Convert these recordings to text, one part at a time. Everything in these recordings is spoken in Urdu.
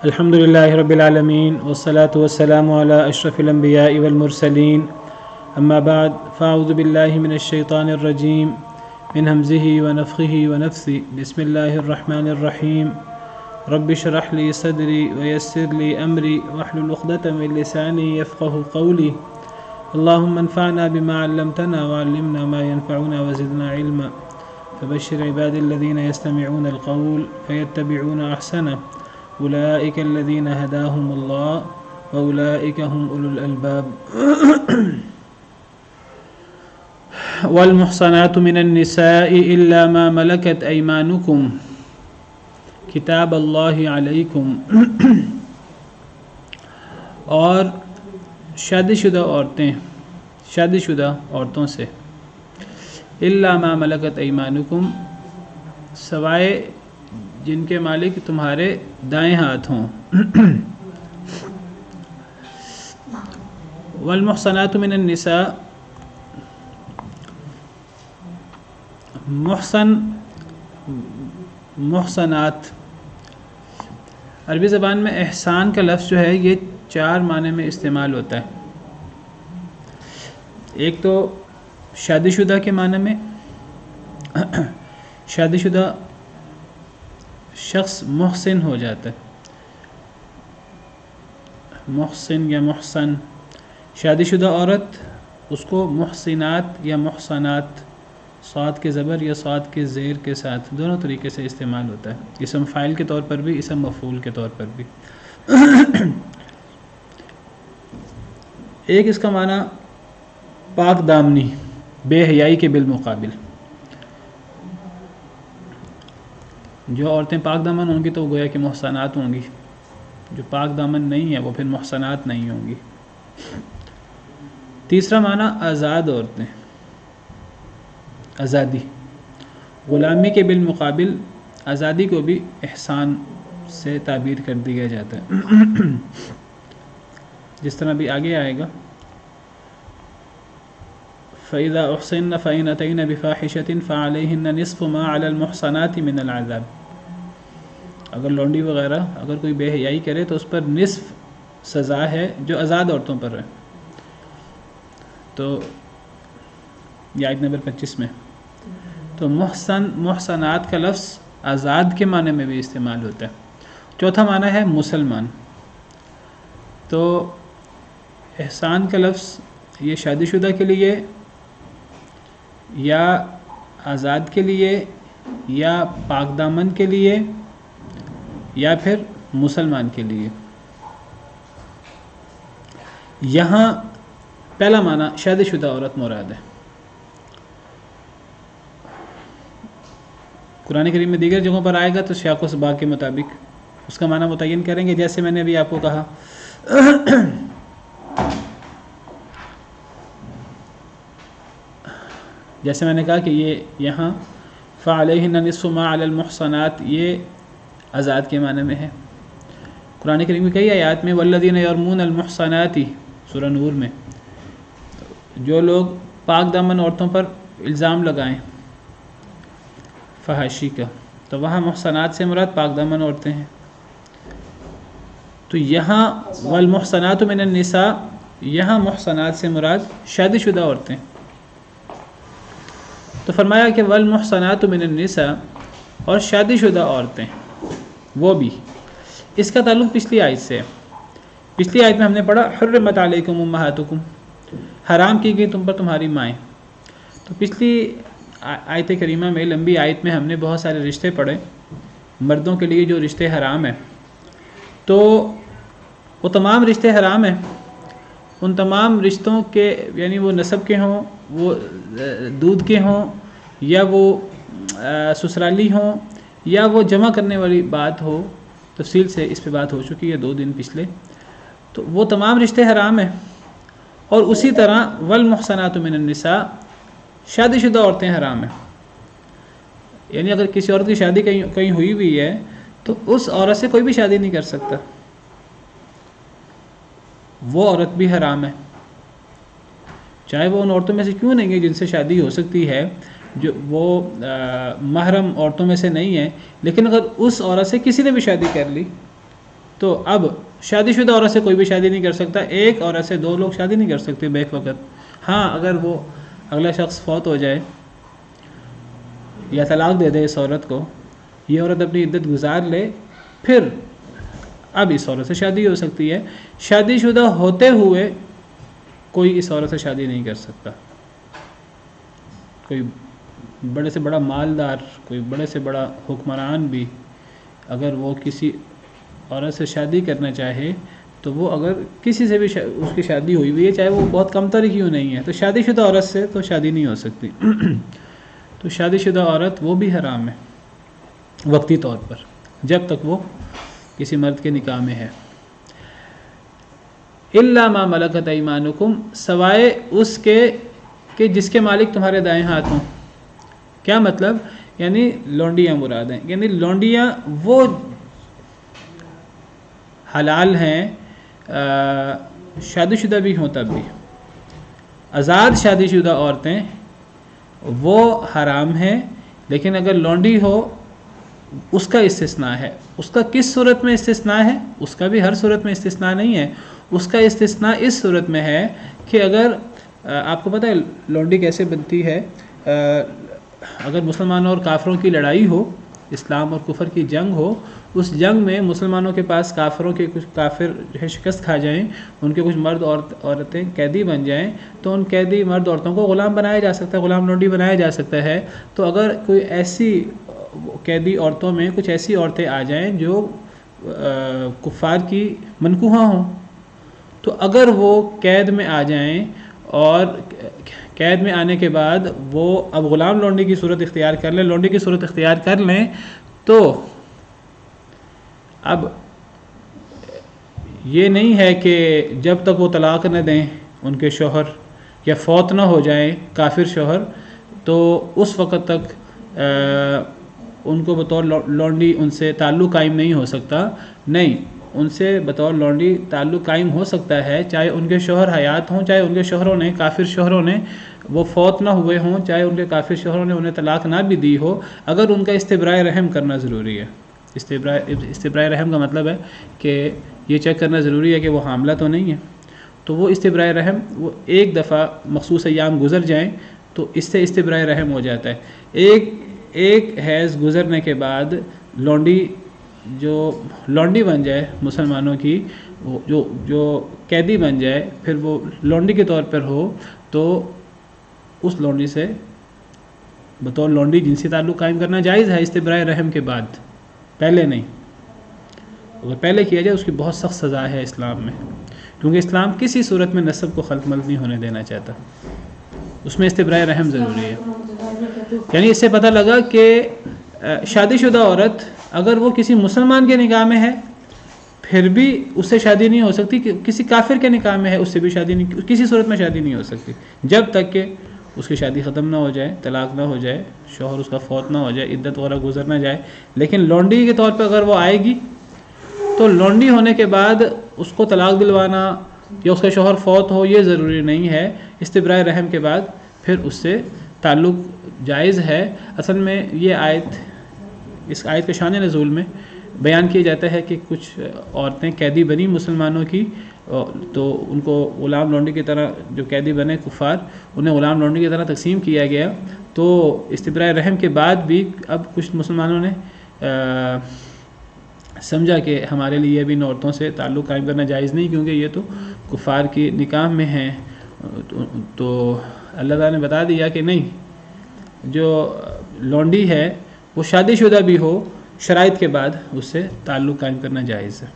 الحمد لله رب العالمين والصلاة والسلام على أشرف الأنبياء والمرسلين أما بعد فأعوذ بالله من الشيطان الرجيم من همزه ونفخه ونفثه بسم الله الرحمن الرحيم رب اشرح لي صدري ويسر لي أمري واحلل عقدة من لساني يفقه قولي اللهم انفعنا بما علمتنا وعلمنا ما ينفعنا وزدنا علما فبشر عباد الذين يستمعون القول فيتبعون أحسنه أولئك الذين هداهم الله وأولئك هم أولو الألباب والمحصنات من النساء إلا ما ملكت أيمانكم کتاب اللہ علیکم اور شادی شدہ عورتوں سے الا ما ملکت ایمانکم سوائے جن کے مالک تمہارے دائیں ہاتھ ہوں والمحصنات من النساء محصنات عربی زبان میں احسان کا لفظ جو ہے یہ 4 معنی میں استعمال ہوتا ہے. ایک تو شادی شدہ کے معنی میں شادی شدہ شخص محسن ہو جاتا ہے, محسن یا محسن. شادی شدہ عورت اس کو محسنات یا محسنات صاد کے زبر یا صاد کے زیر کے ساتھ دونوں طریقے سے استعمال ہوتا ہے, اسم فاعل کے طور پر بھی اسم مفعول کے طور پر بھی. ایک اس کا معنی پاک دامنی بے حیائی کے بالمقابل. جو عورتیں پاک دامن ہوں گی تو گویا کہ محسنات ہوں گی, جو پاک دامن نہیں ہے وہ پھر محسنات نہیں ہوں گی. تیسرا معنی آزاد عورتیں, آزادی. غلامی کے بالمقابل آزادی کو بھی احسان سے تعبیر کر دیا جاتا ہے, جس طرح بھی آگے آئے گا. فَإِذَا أُحْصِنَّ فَإِنْ أَتَيْنَ بِفَاحِشَةٍ فَعَلَيْهِنَّ نِصْفُ مَا عَلَى الْمُحْصَنَاتِ مِنَ الْعَذَابِ. اگر لونڈی وغیرہ اگر کوئی بے حیائی کرے تو اس پر نصف سزا ہے جو آزاد عورتوں پر ہے. تو یہ آیت نمبر 25 میں. تو محسنات کا لفظ آزاد کے معنی میں بھی استعمال ہوتا ہے. چوتھا معنی ہے مسلمان. تو احسان کا لفظ یہ شادی شدہ کے لیے یا آزاد کے لیے یا پاک دامن کے لیے یا پھر مسلمان کے لیے. یہاں پہلا معنی شادی شدہ عورت مراد ہے. قرآن کریم میں دیگر جگہوں پر آئے گا تو سیاق و سباق کے مطابق اس کا معنی متعین کریں گے. جیسے میں نے ابھی آپ کو کہا جیسے میں نے کہا کہ یہ یہاں فَعَلَيْهِنَّ نِصْفُ مَا عَلَى الْمُحْصَنَاتِ یہ آزاد کے معنی میں ہے. قرآن کریم میں کئی آیات میں وَالَّذِينَ يَرْمُونَ الْمُحْصَنَاتِ سورہ نور میں جو لوگ پاک دامن عورتوں پر الزام لگائیں فحاشی کا, تو وہاں محسنات سے مراد پاک دامن عورتیں ہیں. تو یہاں والمحسنات من النساء یہاں محسنات سے مراد شادی شدہ عورتیں. تو فرمایا کہ والمحسنات من النساء اور شادی شدہ عورتیں وہ بھی. اس کا تعلق پچھلی آیت سے ہے. پچھلی آیت میں ہم نے پڑھا حرمت علیکم امہاتکم حرام کی گئی تم پر تمہاری مائیں. تو پچھلی آیت کریمہ میں لمبی آیت میں ہم نے بہت سارے رشتے پڑھے مردوں کے لیے جو رشتے حرام ہیں. تو وہ تمام رشتے حرام ہیں. ان تمام رشتوں کے یعنی وہ نسب کے ہوں, وہ دودھ کے ہوں, یا وہ سسرالی ہوں, یا وہ جمع کرنے والی بات ہو. تفصیل سے اس پہ بات ہو چکی ہے 2 دن پچھلے. تو وہ تمام رشتے حرام ہیں. اور اسی طرح والمحصنات من النساء شادی شدہ عورتیں حرام ہیں. یعنی اگر کسی عورت کی شادی کہیں ہوئی ہوئی ہے تو اس عورت سے کوئی بھی شادی نہیں کر سکتا, وہ عورت بھی حرام ہے. چاہے وہ ان عورتوں میں سے کیوں نہیں ہے جن سے شادی ہو سکتی ہے, جو وہ محرم عورتوں میں سے نہیں ہے، لیکن اگر اس عورت سے کسی نے بھی شادی کر لی تو اب شادی شدہ عورت سے کوئی بھی شادی نہیں کر سکتا، ایک عورت سے دو لوگ شادی نہیں کر سکتے بیک وقت۔ ہاں اگر وہ اگلا شخص فوت ہو جائے یا طلاق دے دے اس عورت کو، یہ عورت اپنی عدت گزار لے، پھر اب اس عورت سے شادی ہو سکتی ہے۔ شادی شدہ ہوتے ہوئے کوئی اس عورت سے شادی نہیں کر سکتا، کوئی بڑے سے بڑا مالدار، کوئی بڑے سے بڑا حکمران بھی اگر وہ کسی عورت سے شادی کرنا چاہے تو وہ اگر کسی سے بھی اس کی شادی ہوئی ہوئی ہے، چاہے وہ بہت کم تر کیوں نہیں ہے، تو شادی شدہ عورت سے تو شادی نہیں ہو سکتی۔ تو شادی شدہ عورت وہ بھی حرام ہے وقتی طور پر، جب تک وہ کسی مرد کے نکاح میں ہے۔ الا ما ملکت ایمانکم، سوائے اس کے کہ جس کے مالک تمہارے دائیں ہاتھ ہوں۔ کیا مطلب؟ یعنی لونڈیاں مراد ہیں، یعنی لونڈیاں وہ حلال ہیں شادی شدہ بھی ہوں تب بھی، آزاد شادی شدہ عورتیں وہ حرام ہیں، لیکن اگر لونڈی ہو اس کا استثناء ہے۔ اس کا کس صورت میں استثناء ہے؟ اس کا بھی ہر صورت میں استثناء نہیں ہے، اس کا استثناء اس صورت میں ہے کہ اگر آپ کو پتہ ہے لونڈی کیسے بنتی ہے، اگر مسلمانوں اور کافروں کی لڑائی ہو، اسلام اور کفر کی جنگ ہو، اس جنگ میں مسلمانوں کے پاس کافروں کے کچھ کافر جو ہے شکست کھا جائیں، ان کے کچھ مرد عورتیں قیدی بن جائیں، تو ان قیدی مرد عورتوں کو غلام بنایا جا سکتا ہے، غلام لونڈی بنایا جا سکتا ہے۔ تو اگر کوئی ایسی قیدی عورتوں میں کچھ ایسی عورتیں آ جائیں جو کفار کی منکوحہ ہوں، تو اگر وہ قید میں آ جائیں اور قید میں آنے کے بعد وہ اب غلام لونڈی کی صورت اختیار کر لیں، لونڈی کی صورت اختیار کر لیں، تو اب یہ نہیں ہے کہ جب تک وہ طلاق نہ دیں ان کے شوہر یا فوت نہ ہو جائیں کافر شوہر، تو اس وقت تک ان کو بطور لونڈی ان سے تعلق قائم نہیں ہو سکتا۔ نہیں، ان سے بطور لونڈی تعلق قائم ہو سکتا ہے، چاہے ان کے شوہر حیات ہوں، چاہے ان کے شوہروں نے کافر شوہروں نے وہ فوت نہ ہوئے ہوں، چاہے ان کے کافر شوہروں نے انہیں طلاق نہ بھی دی ہو، اگر ان کا استبراء رحم کرنا ضروری ہے۔ استبراء رحم کا مطلب ہے کہ یہ چیک کرنا ضروری ہے کہ وہ حاملہ تو نہیں ہے، تو وہ استبراء رحم وہ ایک دفعہ مخصوص ایام گزر جائیں تو اس سے استبراء رحم ہو جاتا ہے۔ ایک حیض گزرنے کے بعد لونڈی جو لونڈی بن جائے مسلمانوں کی، جو قیدی بن جائے، پھر وہ لونڈی کے طور پر ہو، تو اس لونڈی سے بطور لونڈی جنسی تعلق قائم کرنا جائز ہے استبراء رحم کے بعد، پہلے نہیں۔ اگر پہلے کیا جائے اس کی بہت سخت سزا ہے اسلام میں، کیونکہ اسلام کسی صورت میں نسب کو خلط ملط نہیں ہونے دینا چاہتا، اس میں استبراء رحم ضروری ہے۔ یعنی اس سے پتہ لگا کہ شادی شدہ عورت اگر وہ کسی مسلمان کے نکاح میں ہے پھر بھی اس سے شادی نہیں ہو سکتی، کسی کافر کے نکاح میں ہے اس سے بھی شادی نہیں، کسی صورت میں شادی نہیں ہو سکتی جب تک کہ اس کی شادی ختم نہ ہو جائے، طلاق نہ ہو جائے، شوہر اس کا فوت نہ ہو جائے، عدت وغیرہ گزر نہ جائے۔ لیکن لونڈی کے طور پہ اگر وہ آئے گی تو لونڈی ہونے کے بعد اس کو طلاق دلوانا یا اس کا شوہر فوت ہو یہ ضروری نہیں ہے، استبراء رحم کے بعد پھر اس سے تعلق جائز ہے۔ اصل میں یہ اس آیت کے شان نزول میں بیان کیا جاتا ہے کہ کچھ عورتیں قیدی بنی مسلمانوں کی، تو ان کو غلام لونڈی کی طرح جو قیدی بنے کفار، انہیں غلام لونڈی کی طرح تقسیم کیا گیا۔ تو استبراء رحم کے بعد بھی اب کچھ مسلمانوں نے سمجھا کہ ہمارے لیے بھی ان عورتوں سے تعلق قائم کرنا جائز نہیں، کیونکہ یہ تو کفار کی نکاح میں ہیں۔ تو اللہ تعالیٰ نے بتا دیا کہ نہیں، جو لونڈی ہے وہ شادی شدہ بھی ہو شرائط کے بعد اس سے تعلق قائم کرنا جائز ہے۔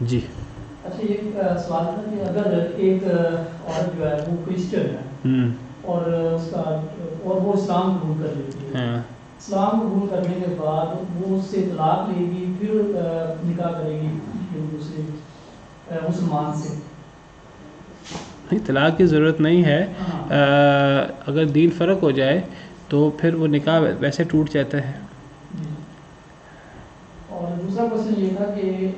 جی اچھا، یہ سوال تھا کہ اگر ایک عورت جو ہے وہ کرسچن ہے اور اس کا اور وہ اسلام قبول کر لیتی ہے، اسلام قبول کرنے کے بعد وہ اس سے طلاق لے گی پھر نکاح کرے گی دوسرے مسلمان سے؟ نہیں، طلاق کی ضرورت نہیں ہے، اگر دین فرق ہو جائے تو پھر وہ نکاح ویسے ٹوٹ جاتا ہے۔ اور دوسرا کوشچن یہ تھا کہ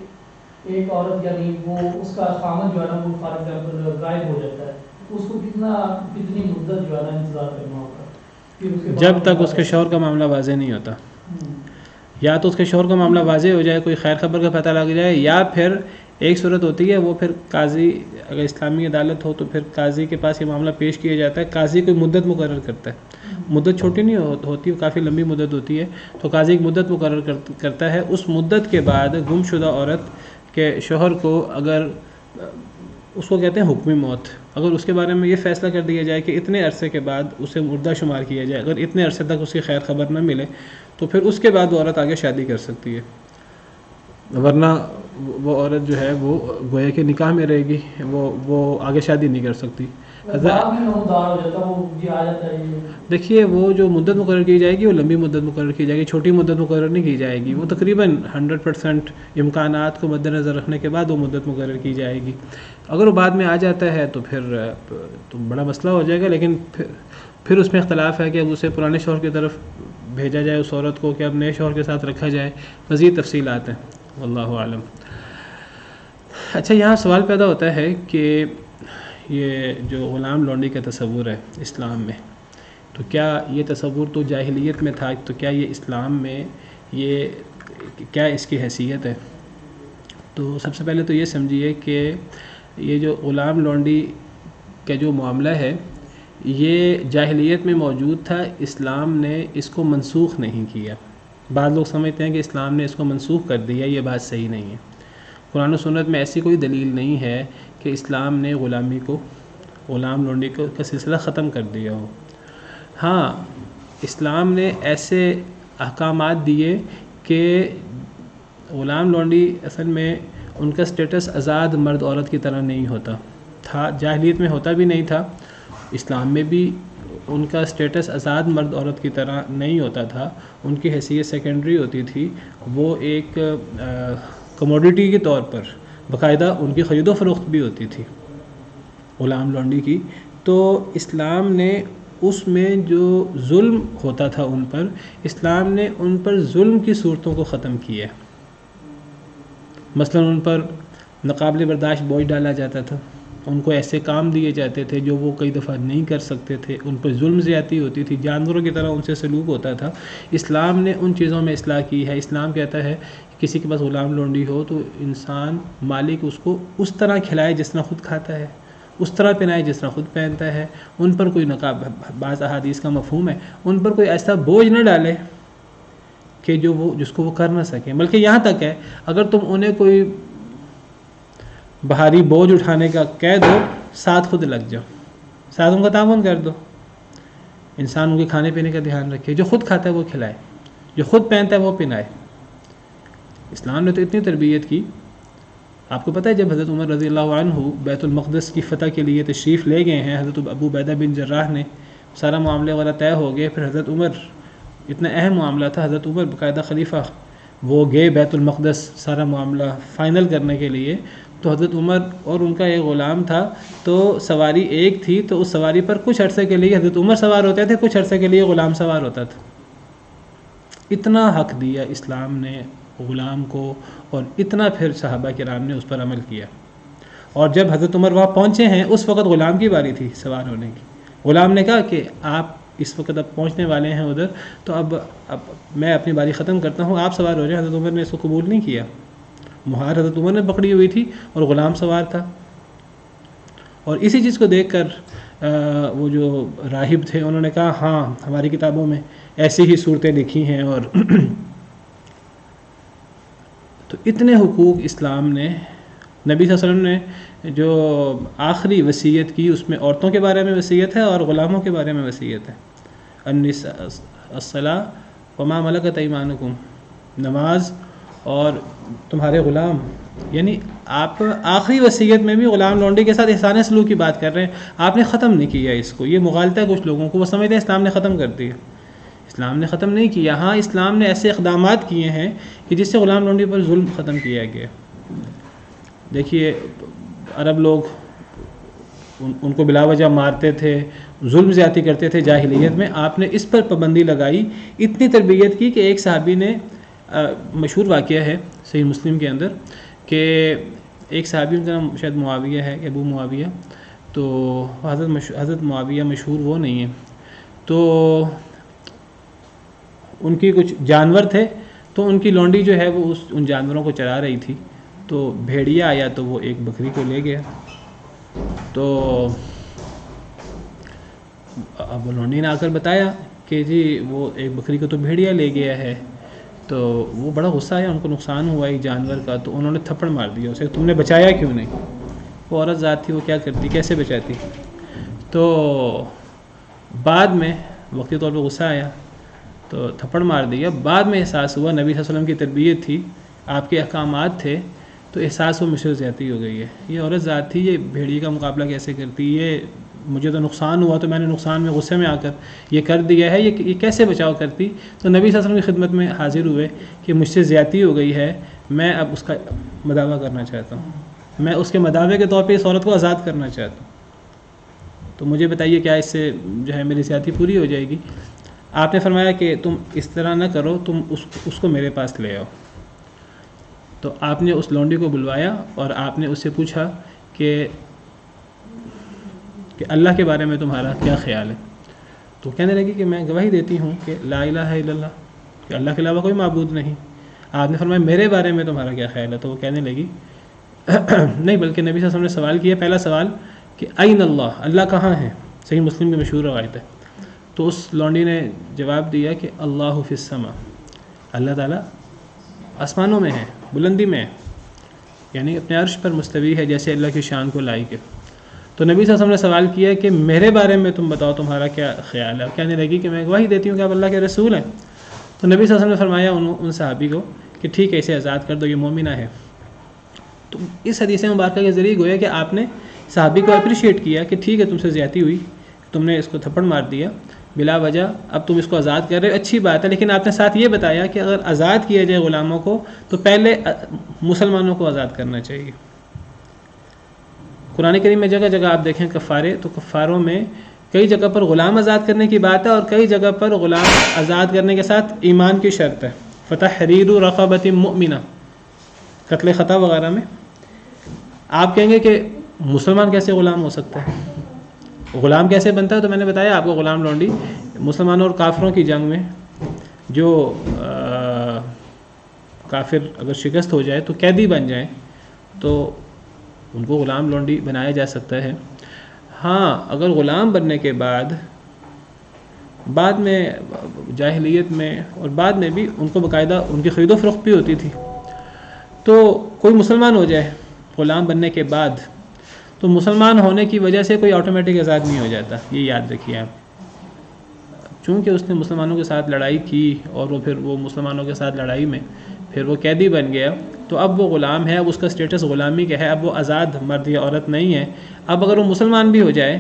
ایک عورت یعنی وہ اس کا خامد جو ہے نا وہ فار ایگزامپل غائب ہو جاتا ہے، تو اس کو کتنی مدت جو ہے نا انتظار کرنا ہوگا؟ جب تک اس کے شوہر کا معاملہ واضح نہیں ہوتا. یا تو اس کے شوہر کا معاملہ واضح ہو جائے, کوئی خیر خبر کا پتہ لگ جائے, یا پھر ایک صورت ہوتی ہے وہ پھر قاضی, اگر اسلامی عدالت ہو تو پھر قاضی کے پاس یہ معاملہ پیش کیا جاتا ہے. قاضی کوئی مدت مقرر کرتا ہے, مدت چھوٹی نہیں ہوتی, کافی لمبی مدت ہوتی ہے. تو قاضی ایک مدت مقرر کرتا ہے. اس مدت کے بعد گم شدہ عورت کے شوہر کو, اگر اس کو کہتے ہیں حکمی موت, اگر اس کے بارے میں یہ فیصلہ کر دیا جائے کہ اتنے عرصے کے بعد اسے مردہ شمار کیا جائے, اگر اتنے عرصے تک اس کی خیر خبر نہ ملے تو پھر اس کے بعد وہ عورت آگے شادی کر سکتی ہے. ورنہ وہ عورت جو ہے وہ گویا کہ نکاح میں رہے گی, وہ آگے شادی نہیں کر سکتی. دیکھیے وہ جو مدت مقرر کی جائے گی وہ لمبی مدت مقرر کی جائے گی, چھوٹی مدت مقرر نہیں کی جائے گی. وہ تقریباً 100% امکانات کو مد نظر رکھنے کے بعد وہ مدت مقرر کی جائے گی. اگر وہ بعد میں آ جاتا ہے تو پھر تو بڑا مسئلہ ہو جائے گا. لیکن پھر اس میں اختلاف ہے کہ اب اسے پرانے شوہر کی طرف بھیجا جائے اس عورت کو, کہ اب نئے شوہر کے ساتھ رکھا جائے. مزید تفصیلات ہیں, واللہ عالم. اچھا, یہاں سوال پیدا ہوتا ہے کہ یہ جو غلام لونڈی کا تصور ہے اسلام میں, تو کیا یہ تصور تو جاہلیت میں تھا, تو کیا یہ اسلام میں یہ کیا اس کی حیثیت ہے؟ تو سب سے پہلے تو یہ سمجھیے کہ یہ جو غلام لونڈی کا جو معاملہ ہے یہ جاہلیت میں موجود تھا, اسلام نے اس کو منسوخ نہیں کیا. بعض لوگ سمجھتے ہیں کہ اسلام نے اس کو منسوخ کر دیا, یہ بات صحیح نہیں ہے. قرآن و سنت میں ایسی کوئی دلیل نہیں ہے کہ اسلام نے غلام لونڈی کا سلسلہ ختم کر دیا ہو. ہاں, اسلام نے ایسے احکامات دیے کہ غلام لونڈی اصل میں ان کا سٹیٹس آزاد مرد عورت کی طرح نہیں ہوتا تھا, جاہلیت میں ہوتا بھی نہیں تھا, اسلام میں بھی ان کا سٹیٹس آزاد مرد عورت کی طرح نہیں ہوتا تھا. ان کی حیثیت سیکنڈری ہوتی تھی, وہ ایک کموڈیٹی کے طور پر باقاعدہ ان کی خرید و فروخت بھی ہوتی تھی غلام لونڈی کی. تو اسلام نے اس میں جو ظلم ہوتا تھا ان پر, اسلام نے ان پر ظلم کی صورتوں کو ختم کیا. مثلا ان پر ناقابل برداشت بوجھ ڈالا جاتا تھا, ان کو ایسے کام دیے جاتے تھے جو وہ کئی دفعہ نہیں کر سکتے تھے, ان پر ظلم زیادتی ہوتی تھی, جانوروں کی طرح ان سے سلوک ہوتا تھا. اسلام نے ان چیزوں میں اصلاح کی ہے. اسلام کہتا ہے کسی کے پاس غلام لونڈی ہو تو انسان مالک اس کو اس طرح کھلائے جس طرح خود کھاتا ہے, اس طرح پہنائے جس طرح خود پہنتا ہے. ان پر کوئی نقاب, بعض احادیث کا مفہوم ہے, ان پر کوئی ایسا بوجھ نہ ڈالے کہ جس کو وہ کر نہ سکیں. بلکہ یہاں تک ہے اگر تم انہیں کوئی بھاری بوجھ اٹھانے کا کہہ دو, ساتھ خود لگ جاؤ, ساتھ ان کا تعاون کر دو. انسان ان کے کھانے پینے کا دھیان رکھے, جو خود کھاتا ہے وہ کھلائے, جو خود پہنتا ہے وہ پہنائے. اسلام نے تو اتنی تربیت کی. آپ کو پتہ ہے جب حضرت عمر رضی اللہ عنہ بیت المقدس کی فتح کے لیے تشریف لے گئے ہیں, حضرت ابو عبیدہ بن جراح نے سارا معاملے وغیرہ طے ہو گئے, پھر حضرت عمر, اتنا اہم معاملہ تھا, حضرت عمر باقاعدہ خلیفہ وہ گئے بیت المقدس سارا معاملہ فائنل کرنے کے لیے. تو حضرت عمر اور ان کا ایک غلام تھا, تو سواری ایک تھی, تو اس سواری پر کچھ عرصے کے لیے حضرت عمر سوار ہوتے تھے, کچھ عرصے کے لیے غلام سوار ہوتا تھا. اتنا حق دیا اسلام نے غلام کو, اور اتنا پھر صحابہ کرام نے اس پر عمل کیا. اور جب حضرت عمر وہاں پہنچے ہیں اس وقت غلام کی باری تھی سوار ہونے کی. غلام نے کہا کہ آپ اس وقت اب پہنچنے والے ہیں ادھر, تو اب میں اپنی باری ختم کرتا ہوں, آپ سوار ہو جائیں. حضرت عمر نے اس کو قبول نہیں کیا. مہار حضرت عمر نے پکڑی ہوئی تھی اور غلام سوار تھا. اور اسی چیز کو دیکھ کر وہ جو راہب تھے انہوں نے کہا ہاں ہماری کتابوں میں ایسی ہی صورتیں لکھی ہیں. اور تو اتنے حقوق اسلام نے, نبی صلی اللہ علیہ وسلم نے جو آخری وصیت کی اس میں عورتوں کے بارے میں وصیت ہے اور غلاموں کے بارے میں وصیت ہے. النساء الصلاۃ وما ملکت ایمانکم, نماز اور تمہارے غلام. یعنی آپ آخری وصیت میں بھی غلام لونڈی کے ساتھ احسان سلوک کی بات کر رہے ہیں, آپ نے ختم نہیں کیا اس کو. یہ مغالطہ ہے کچھ لوگوں کو, وہ سمجھتے ہیں اسلام نے ختم کر دیا. اسلام نے ختم نہیں کیا. ہاں اسلام نے ایسے اقدامات کیے ہیں کہ جس سے غلام لونڈی پر ظلم ختم کیا گیا. دیکھیے عرب لوگ ان کو بلا وجہ مارتے تھے, ظلم زیادتی کرتے تھے جاہلیت میں. آپ نے اس پر پابندی لگائی, اتنی تربیت کی کہ ایک صحابی نے, مشہور واقعہ ہے صحیح مسلم کے اندر, کہ ایک صحابی ان کا نام شاید معاویہ ہے, ابو معاویہ, تو حضرت معاویہ مشہور وہ نہیں ہے. تو ان کی کچھ جانور تھے، تو ان کی لونڈی جو ہے وہ ان جانوروں کو چرا رہی تھی، تو بھیڑیا آیا تو وہ ایک بکری کو لے گیا. تو اب لونڈی نے آ کر بتایا کہ جی وہ ایک بکری کو تو بھیڑیا لے گیا ہے. تو وہ بڑا غصہ آیا، ان کو نقصان ہوا ایک جانور کا، تو انہوں نے تھپڑ مار دیا اسے، تم نے بچایا کیوں نہیں؟ وہ عورت ذات تھی، وہ کیا کرتی، کیسے بچاتی؟ تو بعد میں وقتی طور پہ غصہ آیا تو تھپڑ مار دیا. بعد میں احساس ہوا، نبی صلی اللہ علیہ وسلم کی تربیت تھی، آپ کے احکامات تھے، تو احساس ہوا مجھ سے زیادتی ہو گئی ہے، یہ عورت ذات تھی، یہ بھیڑیے کا مقابلہ کیسے کرتی، یہ مجھے تو نقصان ہوا تو میں نے نقصان میں غصے میں آ کر یہ کر دیا ہے، یہ کیسے بچاؤ کرتی؟ تو نبی صلی اللہ علیہ وسلم کی خدمت میں حاضر ہوئے کہ مجھ سے زیادتی ہو گئی ہے، میں اب اس کا مداوع کرنا چاہتا ہوں، میں اس کے مداوع کے طور پہ اس عورت کو آزاد کرنا چاہتا ہوں، تو مجھے بتائیے کیا اس سے جو ہے میری زیادتی پوری ہو جائے گی؟ آپ نے فرمایا کہ تم اس طرح نہ کرو، تم اس کو میرے پاس لے آؤ. تو آپ نے اس لونڈی کو بلوایا اور آپ نے اس سے پوچھا کہ اللہ کے بارے میں تمہارا کیا خیال ہے؟ تو کہنے لگی کہ میں گواہی دیتی ہوں کہ لا الہ الا اللہ، کہ اللہ کے علاوہ کوئی معبود نہیں. آپ نے فرمایا میرے بارے میں تمہارا کیا خیال ہے؟ تو وہ کہنے لگی نہیں، بلکہ نبی صلی اللہ علیہ وسلم نے سوال کیا، پہلا سوال کہ این اللہ، اللہ کہاں ہے؟ صحیح مسلم کی مشہور روایت ہے. تو اس لونڈی نے جواب دیا کہ اللہ فی السماء، اللہ تعالیٰ آسمانوں میں ہے، بلندی میں ہے، یعنی اپنے عرش پر مستوی ہے، جیسے اللہ کی شان کو لائق ہے. تو نبی صلی اللہ علیہ وسلم نے سوال کیا کہ میرے بارے میں تم بتاؤ تمہارا کیا خیال ہے؟ کہنے لگی کہ میں گواہی دیتی ہوں کہ آپ اللہ کے رسول ہیں. تو نبی صلی اللہ علیہ وسلم نے فرمایا ان صحابی کو کہ ٹھیک ہے، اسے آزاد کر دو، یہ مومنہ ہے. تو اس حدیث مبارکہ کے ذریعے گویا کہ آپ نے صحابی کو اپریشیٹ کیا کہ ٹھیک ہے، تم سے زیادتی ہوئی، تم نے اس کو تھپڑ مار دیا بلا وجہ، اب تم اس کو آزاد کر رہے ہو، اچھی بات ہے، لیکن آپ نے ساتھ یہ بتایا کہ اگر آزاد کیا جائے غلاموں کو تو پہلے مسلمانوں کو آزاد کرنا چاہیے. قرآن کریم میں جگہ جگہ آپ دیکھیں کفارے، تو کفاروں میں کئی جگہ پر غلام آزاد کرنے کی بات ہے، اور کئی جگہ پر غلام آزاد کرنے کے ساتھ ایمان کی شرط ہے، فتحریر رقبۃ مؤمنہ، قتل خطا وغیرہ میں. آپ کہیں گے کہ مسلمان کیسے غلام ہو سکتا ہے، غلام کیسے بنتا ہے؟ تو میں نے بتایا آپ کو، غلام لونڈی مسلمانوں اور کافروں کی جنگ میں جو کافر اگر شکست ہو جائے تو قیدی بن جائیں تو ان کو غلام لونڈی بنایا جا سکتا ہے. ہاں، اگر غلام بننے کے بعد میں جاہلیت میں اور بعد میں بھی ان کو باقاعدہ ان کی خرید و فروخت بھی ہوتی تھی، تو کوئی مسلمان ہو جائے غلام بننے کے بعد، تو مسلمان ہونے کی وجہ سے کوئی آٹومیٹک آزاد نہیں ہو جاتا، یہ یاد رکھیے آپ. چونکہ اس نے مسلمانوں کے ساتھ لڑائی کی اور پھر وہ مسلمانوں کے ساتھ لڑائی میں پھر وہ قیدی بن گیا، تو اب وہ غلام ہے، اب اس کا اسٹیٹس غلامی کا ہے، اب وہ آزاد مرد یا عورت نہیں ہے. اب اگر وہ مسلمان بھی ہو جائے،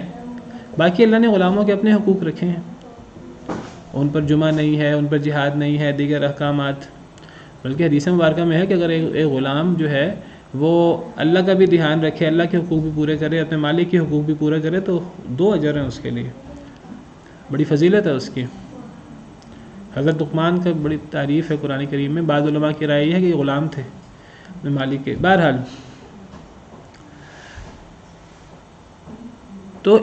باقی اللہ نے غلاموں کے اپنے حقوق رکھے ہیں، ان پر جمعہ نہیں ہے، ان پر جہاد نہیں ہے، دیگر احکامات. بلکہ حدیث مبارکہ میں ہے کہ اگر ایک غلام جو ہے وہ اللہ کا بھی دھیان رکھے، اللہ کے حقوق بھی پورے کرے، اپنے مالک کے حقوق بھی پورے کرے، تو 2 اجر ہیں اس کے لیے، بڑی فضیلت ہے اس کی. حضرت لقمان کا بڑی تعریف ہے قرآن کریم میں. بعض علماء کی رائے یہ ہے کہ یہ غلام تھے اپنے مالک کے. بہرحال تو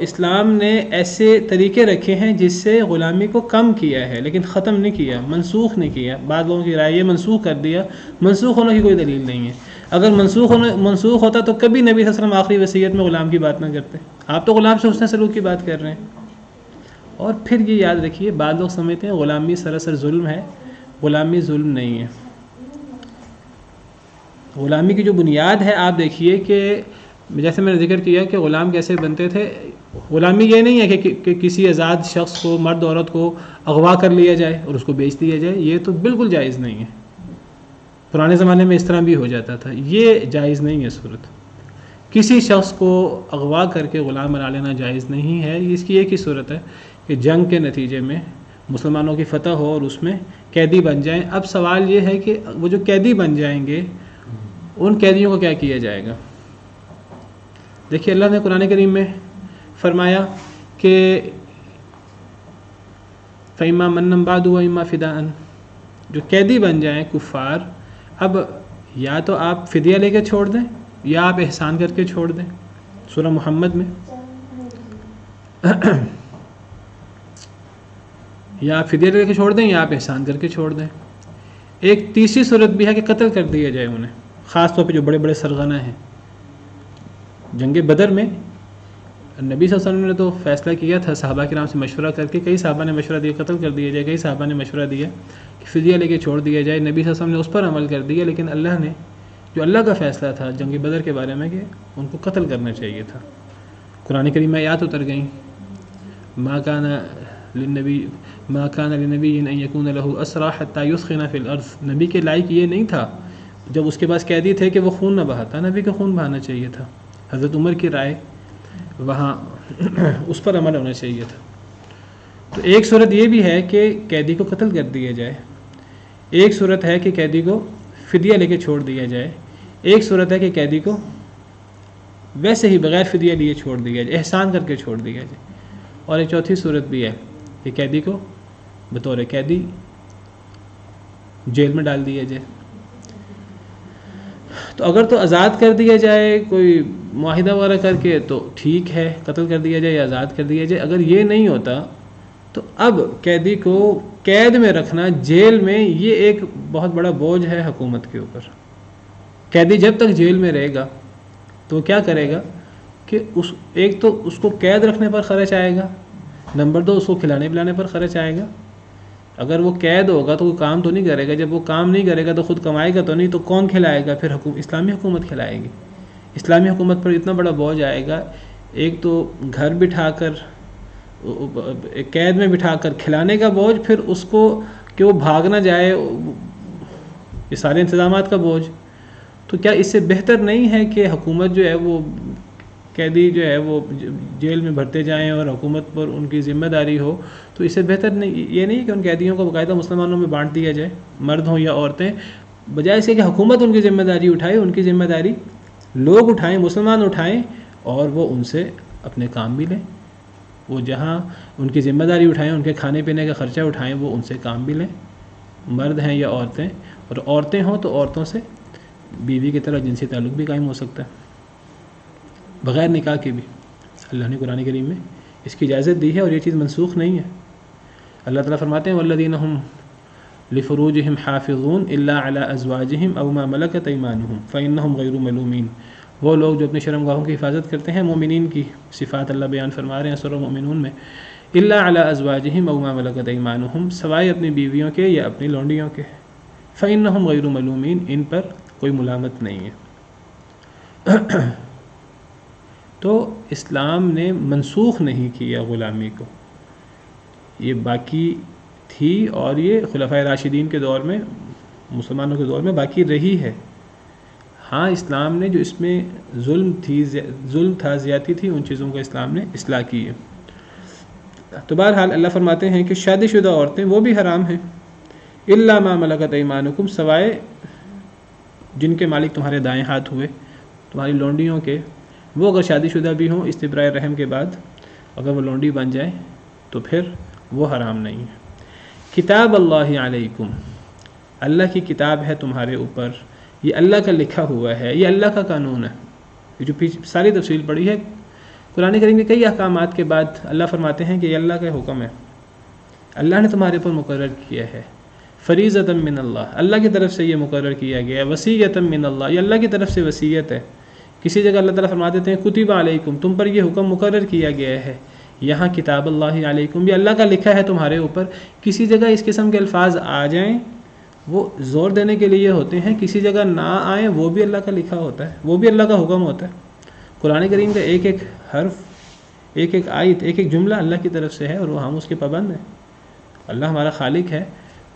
اسلام نے ایسے طریقے رکھے ہیں جس سے غلامی کو کم کیا ہے، لیکن ختم نہیں کیا، منسوخ نہیں کیا. بعض لوگوں کی رائے یہ منسوخ کر دیا، منسوخ ہونے کی کوئی دلیل نہیں ہے. اگر منسوخ ہوتا تو کبھی نبی صلی اللہ علیہ وسلم آخری وصیت میں غلام کی بات نہ کرتے. آپ تو غلام سے حسن سلوک کی بات کر رہے ہیں. اور پھر یہ یاد رکھیے، بعض لوگ سمجھتے ہیں غلامی سراسر ظلم ہے، غلامی ظلم نہیں ہے. غلامی کی جو بنیاد ہے آپ دیکھیے کہ جیسے میں نے ذکر کیا کہ غلام کیسے بنتے تھے. غلامی یہ نہیں ہے کہ کسی آزاد شخص کو، مرد عورت کو اغوا کر لیا جائے اور اس کو بیچ دیا جائے، یہ تو بالکل جائز نہیں ہے. پرانے زمانے میں اس طرح بھی ہو جاتا تھا، یہ جائز نہیں ہے صورت. کسی شخص کو اغوا کر کے غلام بنا لینا جائز نہیں ہے. اس کی ایک ہی صورت ہے کہ جنگ کے نتیجے میں مسلمانوں کی فتح ہو اور اس میں قیدی بن جائیں. اب سوال یہ ہے کہ وہ جو قیدی بن جائیں گے ان قیدیوں کو کیا کیا جائے گا؟ دیکھیے اللہ نے قرآن کریم میں فرمایا کہ فَإِمَّا مَنًّا بَعْدُ وَإِمَّا فِدَاءً، جو قیدی بن جائیں کفار، اب یا تو آپ فدیہ لے کے چھوڑ دیں یا آپ احسان کر کے چھوڑ دیں. سورہ محمد میں یا آپ فدیہ لے کے چھوڑ دیں یا آپ احسان کر کے چھوڑ دیں۔ ایک تیسری صورت بھی ہے کہ قتل کر دیا جائے انہیں، خاص طور پہ جو بڑے بڑے سرغنہ ہیں۔ جنگ بدر میں نبی صلی اللہ علیہ وسلم نے تو فیصلہ کیا تھا صحابہ کرام سے مشورہ کر کے، کئی صحابہ نے مشورہ دیا قتل کر دیا جائے، کئی صحابہ نے مشورہ دیا کہ فدیہ لے کے چھوڑ دیا جائے۔ نبی صلی اللہ علیہ وسلم نے اس پر عمل کر دیا، لیکن اللہ نے جو اللہ کا فیصلہ تھا جنگ بدر کے بارے میں کہ ان کو قتل کرنا چاہیے تھا، قرآن کریم میں آیات اتر گئیں، ما کان للنبی ان یکون له اسری حتی یثخن فی الارض، نبی کے لائق یہ نہیں تھا جب اس کے پاس قیدی تھے کہ وہ خون نہ بہاتا، نبی کا خون بہانا چاہیے تھا۔ حضرت عمر کی رائے وہاں اس پر عمل ہونا چاہیے تھا۔ تو ایک صورت یہ بھی ہے کہ قیدی کو قتل کر دیا جائے، ایک صورت ہے کہ قیدی کو فدیہ لے کے چھوڑ دیا جائے، ایک صورت ہے کہ قیدی کو ویسے ہی بغیر فدیہ لیے چھوڑ دیا جائے، احسان کر کے چھوڑ دیا جائے، اور ایک چوتھی صورت بھی ہے کہ قیدی کو بطور قیدی جیل میں ڈال دیا جائے۔ تو اگر تو آزاد کر دیا جائے کوئی معاہدہ وغیرہ کر کے تو ٹھیک ہے، قتل کر دیا جائے یا آزاد کر دیا جائے۔ اگر یہ نہیں ہوتا تو اب قیدی کو قید میں رکھنا جیل میں، یہ ایک بہت بڑا بوجھ ہے حکومت کے اوپر۔ قیدی جب تک جیل میں رہے گا تو کیا کرے گا کہ ایک تو اس کو قید رکھنے پر خرچ آئے گا، نمبر 2 اس کو کھلانے پلانے پر خرچ آئے گا۔ اگر وہ قید ہوگا تو وہ کام تو نہیں کرے گا، جب وہ کام نہیں کرے گا تو خود کمائے گا تو نہیں، تو کون کھلائے گا؟ پھر اسلامی حکومت کھلائے گی۔ اسلامی حکومت پر اتنا بڑا بوجھ آئے گا، ایک تو گھر بٹھا کر قید میں بٹھا کر کھلانے کا بوجھ، پھر اس کو کہ وہ بھاگ نہ جائے، یہ سارے انتظامات کا بوجھ۔ تو کیا اس سے بہتر نہیں ہے کہ حکومت جو ہے وہ قیدی جو ہے وہ جیل میں بھرتے جائیں اور حکومت پر ان کی ذمہ داری ہو؟ تو اس سے بہتر نہیں یہ نہیں کہ ان قیدیوں کو باقاعدہ مسلمانوں میں بانٹ دیا جائے، مرد ہوں یا عورتیں، بجائے اس کے کہ حکومت ان کی ذمہ داری اٹھائے، ان کی ذمہ داری لوگ اٹھائیں، مسلمان اٹھائیں، اور وہ ان سے اپنے کام بھی لیں، وہ جہاں ان کی ذمہ داری اٹھائیں، ان کے کھانے پینے کا خرچہ اٹھائیں، وہ ان سے کام بھی لیں، مرد ہیں یا عورتیں۔ اور عورتیں ہوں تو عورتوں سے بیوی کی طرح جنسی تعلق بھی قائم ہو سکتا ہے بغیر نکاح کے بھی۔ اللہ نے قرآن کریم میں اس کی اجازت دی ہے اور یہ چیز منسوخ نہیں ہے۔ اللہ تعالیٰ فرماتے ہیں والذین هم لفروجہم حافظون الا علی ازواجہم او ما ملکت ایمانہم فانہم غیر ملومین، وہ لوگ جو اپنی شرمگاہوں کی حفاظت کرتے ہیں، مومنین کی صفات اللہ بیان فرما رہے ہیں سورہ مومنون میں، الا علی ازواجہم او ما ملکت ایمانہم، سوائے اپنی بیویوں کے یا اپنی لونڈیوں کے، فانہم غیر ملومین، ان پر کوئی ملامت نہیں ہے۔ تو اسلام نے منسوخ نہیں کیا غلامی کو، یہ باقی تھی، اور یہ خلفائے راشدین کے دور میں، مسلمانوں کے دور میں باقی رہی ہے۔ ہاں اسلام نے جو اس میں ظلم تھا، زیادتی تھی، ان چیزوں کا اسلام نے اصلاح کی ہے۔ تو بہرحال اللہ فرماتے ہیں کہ شادی شدہ عورتیں وہ بھی حرام ہیں، الا ما ملکت ایمانکم، سوائے جن کے مالک تمہارے دائیں ہاتھ ہوئے، تمہاری لونڈیوں کے، وہ اگر شادی شدہ بھی ہوں استبراء رحم کے بعد، اگر وہ لونڈی بن جائے تو پھر وہ حرام نہیں ہے۔ کتاب اللہ علیکم، اللہ کی کتاب ہے تمہارے اوپر، یہ اللہ کا لکھا ہوا ہے، یہ اللہ کا قانون ہے۔ یہ جو پیچھے ساری تفصیل پڑھی ہے قرآن کریم کے کئی احکامات کے بعد اللہ فرماتے ہیں کہ یہ اللہ کا حکم ہے، اللہ نے تمہارے اوپر مقرر کیا ہے، فریضۃ من اللہ، اللہ کی طرف سے یہ مقرر کیا گیا ہے، وصیۃ من اللہ، یہ اللہ کی طرف سے وصیت ہے۔ کسی جگہ اللہ تعالیٰ فرما دیتے ہیں کتب علیکم، تم پر یہ حکم مقرر کیا گیا ہے، یہاں کتاب اللہ علیکم، یہ اللہ کا لکھا ہے تمہارے اوپر۔ کسی جگہ اس قسم کے الفاظ آ جائیں وہ زور دینے کے لیے ہوتے ہیں، کسی جگہ نہ آئیں وہ بھی اللہ کا لکھا ہوتا ہے، وہ بھی اللہ کا حکم ہوتا ہے۔ قرآن کریم کا ایک ایک حرف، ایک ایک آیت، ایک ایک جملہ اللہ کی طرف سے ہے، اور وہ ہم اس کے پابند ہیں۔ اللہ ہمارا خالق ہے،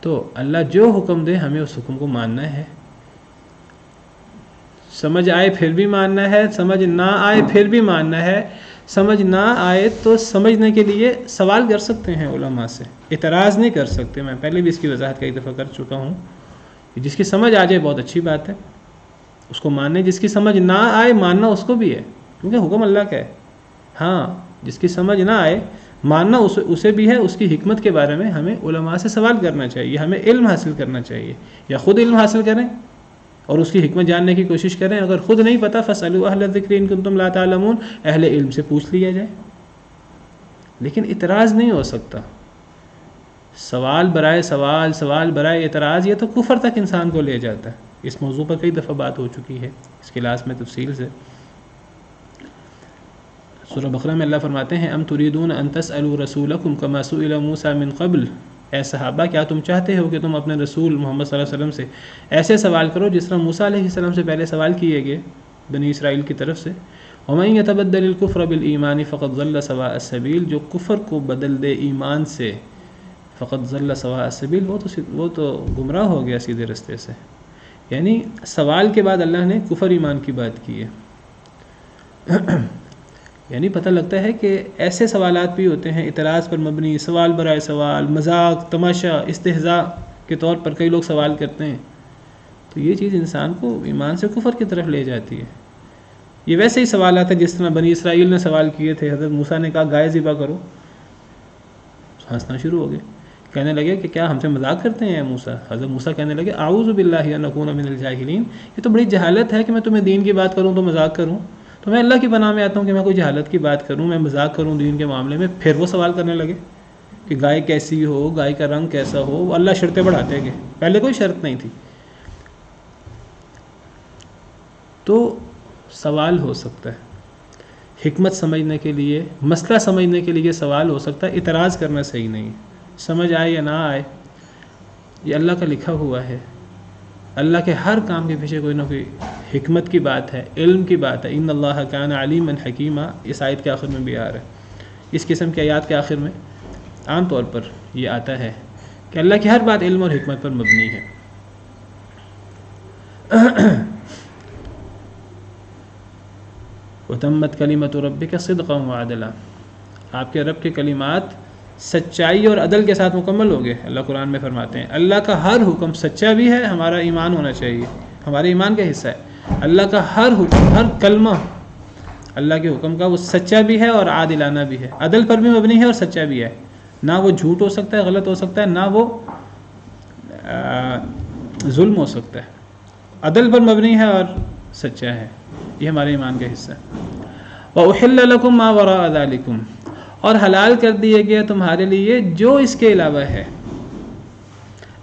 تو اللہ جو حکم دے ہمیں اس حکم کو ماننا ہے، سمجھ آئے پھر بھی ماننا ہے، سمجھ نہ آئے پھر بھی ماننا ہے۔ سمجھ نہ آئے تو سمجھنے کے لیے سوال کر سکتے ہیں علماء سے، اعتراض نہیں کر سکتے۔ میں پہلے بھی اس کی وضاحت کئی دفعہ کر چکا ہوں، جس کی سمجھ آ جائے بہت اچھی بات ہے، اس کو ماننے، جس کی سمجھ نہ آئے ماننا اس کو بھی ہے، کیونکہ حکم اللہ کا ہے۔ ہاں جس کی سمجھ نہ آئے ماننا اسے بھی ہے، اس کی حکمت کے بارے میں ہمیں علماء سے سوال کرنا چاہیے، ہمیں علم حاصل کرنا چاہیے، یا خود علم حاصل کریں اور اس کی حکمت جاننے کی کوشش کریں۔ اگر خود نہیں پتہ فاسألوا اہل الذکر ان کنتم لا تعلمون، اہل علم سے پوچھ لیا جائے، لیکن اعتراض نہیں ہو سکتا۔ سوال برائے سوال، سوال برائے اعتراض، یہ تو کفر تک انسان کو لے جاتا ہے۔ اس موضوع پر کئی دفعہ بات ہو چکی ہے اس کلاس میں تفصیل سے۔ سورہ بقرہ میں اللہ فرماتے ہیں ام تريدون ان تسألوا رسولكم كما سئل موسى من قبل، اے صحابہ کیا تم چاہتے ہو کہ تم اپنے رسول محمد صلی اللہ علیہ وسلم سے ایسے سوال کرو جس طرح موسیٰ علیہ السلام سے پہلے سوال کیے گئے بنی اسرائیل کی طرف سے۔ ومن يتبدل الكفر بالایمان فقد ضل سواء السبیل، جو کفر کو بدل دے ایمان سے فقد ضل سواء السبیل، وہ تو گمراہ ہو گیا سیدھے رستے سے۔ یعنی سوال کے بعد اللہ نے کفر ایمان کی بات کی ہے۔ یعنی پتہ لگتا ہے کہ ایسے سوالات بھی ہوتے ہیں اعتراض پر مبنی، سوال برائے سوال، مذاق، تماشا، استہزاء کے طور پر کئی لوگ سوال کرتے ہیں، تو یہ چیز انسان کو ایمان سے کفر کی طرف لے جاتی ہے۔ یہ ویسے ہی سوالات ہیں جس طرح بنی اسرائیل نے سوال کیے تھے، حضرت موسیٰ نے کہا گائے ذبح کرو، ہنسنا شروع ہو گئے، کہنے لگے کہ کیا ہم سے مذاق کرتے ہیں موسیٰ؟ حضرت موسیٰ کہنے لگے اعوذ باللہ ان اکون من الجاہلین، یہ تو بڑی جہالت ہے کہ میں تمہیں دین کی بات کروں تو مذاق کروں، تو میں اللہ کی پناہ میں آتا ہوں کہ میں کوئی جہالت کی بات کروں، میں مذاق کروں دین کے معاملے میں۔ پھر وہ سوال کرنے لگے کہ گائے کیسی ہو، گائے کا رنگ کیسا ہو، وہ اللہ شرطیں بڑھاتے گئے، پہلے کوئی شرط نہیں تھی۔ تو سوال ہو سکتا ہے حکمت سمجھنے کے لیے، مسئلہ سمجھنے کے لیے سوال ہو سکتا ہے، اعتراض کرنا صحیح نہیں ہے، سمجھ آئے یا نہ آئے یہ اللہ کا لکھا ہوا ہے۔ اللہ کے ہر کام کے پیچھے کوئی نہ کوئی حکمت کی بات ہے، علم کی بات ہے۔ ان اللہ کان علیما حکیما، اس آیت کے آخر میں بھی آ رہا ہے۔ اس قسم کی آیات کے آخر میں عام طور پر یہ آتا ہے کہ اللہ کی ہر بات علم اور حکمت پر مبنی ہے۔ وتمت کلمۃ ربک صدقا وعدلا، آپ کے رب کے کلمات سچائی اور عدل کے ساتھ مکمل ہو گئے۔ اللہ قرآن میں فرماتے ہیں اللہ کا ہر حکم سچا بھی ہے، ہمارا ایمان ہونا چاہیے، ہمارے ایمان کا حصہ ہے۔ اللہ کا ہر حکم، ہر کلمہ اللہ کے حکم کا وہ سچا بھی ہے اور عادلانہ بھی ہے، عدل پر بھی مبنی ہے اور سچا بھی ہے۔ نہ وہ جھوٹ ہو سکتا ہے، غلط ہو سکتا ہے، نہ وہ ظلم ہو سکتا ہے، عدل پر مبنی ہے اور سچا ہے، یہ ہمارے ایمان کا حصہ ہے۔ وَأُحِلَّ لَكُم مَّا وَرَاءَ ذَلِكُمْ، اور حلال کر دیا گیا تمہارے لیے جو اس کے علاوہ ہے۔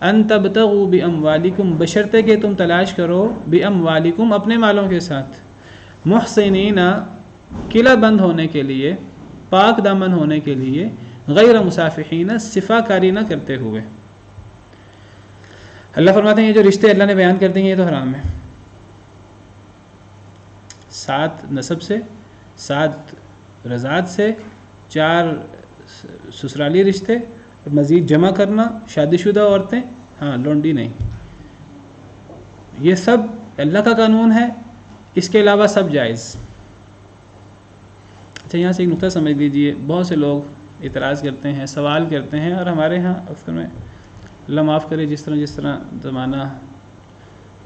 ان تبتغوا باموالکم، بشرطے کہ تم تلاش کرو باموالکم، اپنے مالوں کے ساتھ، محسنین، قلعہ بند ہونے کے لیے، پاک دامن ہونے کے لیے، غیر مصافحین، صفا کاری نہ کرتے ہوئے۔ اللہ فرماتے ہیں یہ جو رشتے اللہ نے بیان کر دیے یہ تو حرام ہے، 7 نسب سے، 7 رضاعت سے، 4 سسرالی رشتے، مزید جمع کرنا، شادی شدہ عورتیں، ہاں لونڈی نہیں، یہ سب اللہ کا قانون ہے، اس کے علاوہ سب جائز۔ اچھا یہاں سے ایک نقطہ سمجھ لیجئے، بہت سے لوگ اعتراض کرتے ہیں، سوال کرتے ہیں، اور ہمارے ہاں اکثر میں اللہ معاف کرے جس طرح زمانہ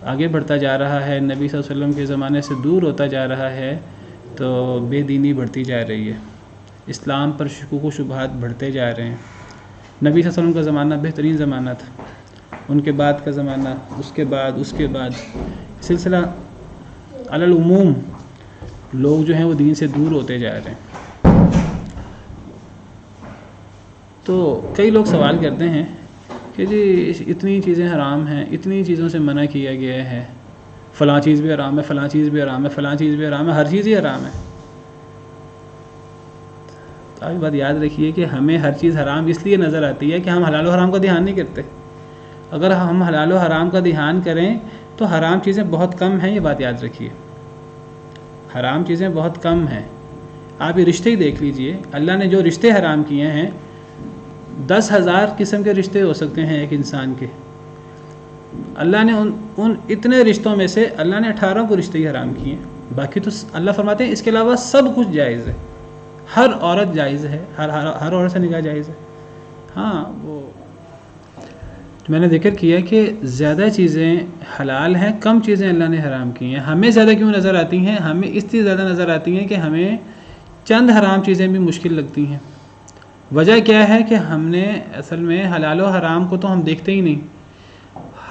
آگے بڑھتا جا رہا ہے، نبی صلی اللہ علیہ وسلم کے زمانے سے دور ہوتا جا رہا ہے، تو بے دینی بڑھتی جا رہی ہے، اسلام پر شکوک و شبہات بڑھتے جا رہے ہیں۔ نبی صلی اللہ علیہ وسلم کا زمانہ بہترین زمانہ تھا، ان کے بعد کا زمانہ، اس کے بعد سلسلہ علی العموم لوگ جو ہیں وہ دین سے دور ہوتے جا رہے ہیں۔ تو کئی لوگ سوال کرتے ہیں کہ جی اتنی چیزیں حرام ہیں، اتنی چیزوں سے منع کیا گیا ہے، فلاں چیز بھی حرام ہے، فلاں چیز بھی حرام ہے، فلاں چیز بھی حرام ہے، ہر چیز ہی حرام ہے۔ تو آپ بات یاد رکھیے کہ ہمیں ہر چیز حرام اس لیے نظر آتی ہے کہ ہم حلال و حرام کا دھیان نہیں کرتے۔ اگر ہم حلال و حرام کا دھیان کریں تو حرام چیزیں بہت کم ہیں، یہ بات یاد رکھیے، حرام چیزیں بہت کم ہیں۔ آپ یہ رشتے ہی دیکھ لیجئے، اللہ نے جو رشتے حرام کیے ہیں 10,000 قسم کے رشتے ہو سکتے ہیں ایک انسان کے، اللہ نے ان اتنے رشتوں میں سے اللہ نے 18 کو رشتے ہی حرام کیے ہیں، باقی تو اللہ فرماتے ہیں اس کے علاوہ سب کچھ جائز ہے، ہر عورت جائز ہے، ہر عورت سے نکاح جائز ہے۔ ہاں وہ میں نے ذکر کیا کہ زیادہ چیزیں حلال ہیں، کم چیزیں اللہ نے حرام کی ہیں۔ ہمیں زیادہ کیوں نظر آتی ہیں؟ ہمیں اس لیے زیادہ نظر آتی ہیں کہ ہمیں چند حرام چیزیں بھی مشکل لگتی ہیں۔ وجہ کیا ہے کہ ہم نے اصل میں حلال و حرام کو تو ہم دیکھتے ہی نہیں،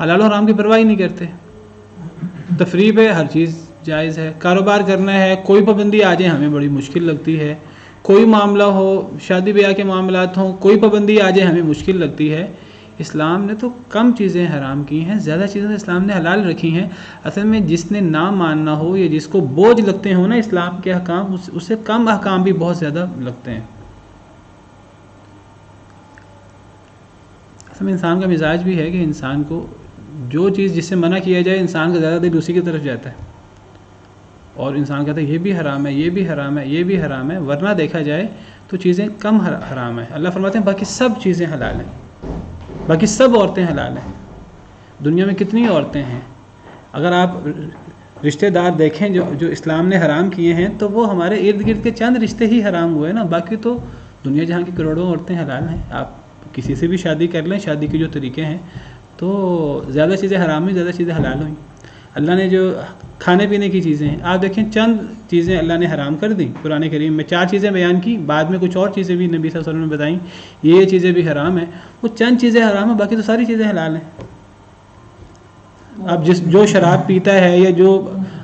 حلال و حرام کی پرواہ ہی نہیں کرتے۔ تفریح پہ ہر چیز جائز ہے، کاروبار کرنا ہے کوئی پابندی آ جائے ہمیں بڑی مشکل لگتی ہے، کوئی معاملہ ہو، شادی بیاہ کے معاملات ہوں، کوئی پابندی آ جائے ہمیں مشکل لگتی ہے، اسلام نے تو کم چیزیں حرام کی ہیں، زیادہ چیزیں اسلام نے حلال رکھی ہیں۔ اصل میں جس نے نہ ماننا ہو یا جس کو بوجھ لگتے ہوں نا اسلام کے احکام، اسے کم احکام بھی بہت زیادہ لگتے ہیں۔ اصل میں انسان کا مزاج بھی ہے کہ انسان کو جو چیز جس سے منع کیا جائے، انسان کا زیادہ دل اسی کی طرف جاتا ہے، اور انسان کہتا ہے یہ بھی حرام ہے، یہ بھی حرام ہے، یہ بھی حرام ہے، ورنہ دیکھا جائے تو چیزیں کم حرام ہیں۔ اللہ فرماتے ہیں باقی سب چیزیں حلال ہیں، باقی سب عورتیں حلال ہیں۔ دنیا میں کتنی عورتیں ہیں، اگر آپ رشتہ دار دیکھیں جو اسلام نے حرام کیے ہیں، تو وہ ہمارے ارد گرد کے چند رشتے ہی حرام ہوئے نا، باقی تو دنیا جہاں کی کروڑوں عورتیں حلال ہیں۔ آپ کسی سے بھی شادی کر لیں، شادی کے جو طریقے ہیں، تو زیادہ چیزیں حرام ہوئیں، زیادہ چیزیں حلال ہوئیں۔ اللہ نے جو کھانے پینے کی چیزیں ہیں، آپ دیکھیں چند چیزیں اللہ نے حرام کر دیں۔ قرآن کریم میں 4 چیزیں بیان کی، بعد میں کچھ اور چیزیں بھی نبی صلی اللہ علیہ وسلم نے بتائیں، یہ چیزیں بھی حرام ہیں۔ وہ چند چیزیں حرام ہیں، باقی تو ساری چیزیں حلال ہیں۔ اب جو شراب پیتا ہے یا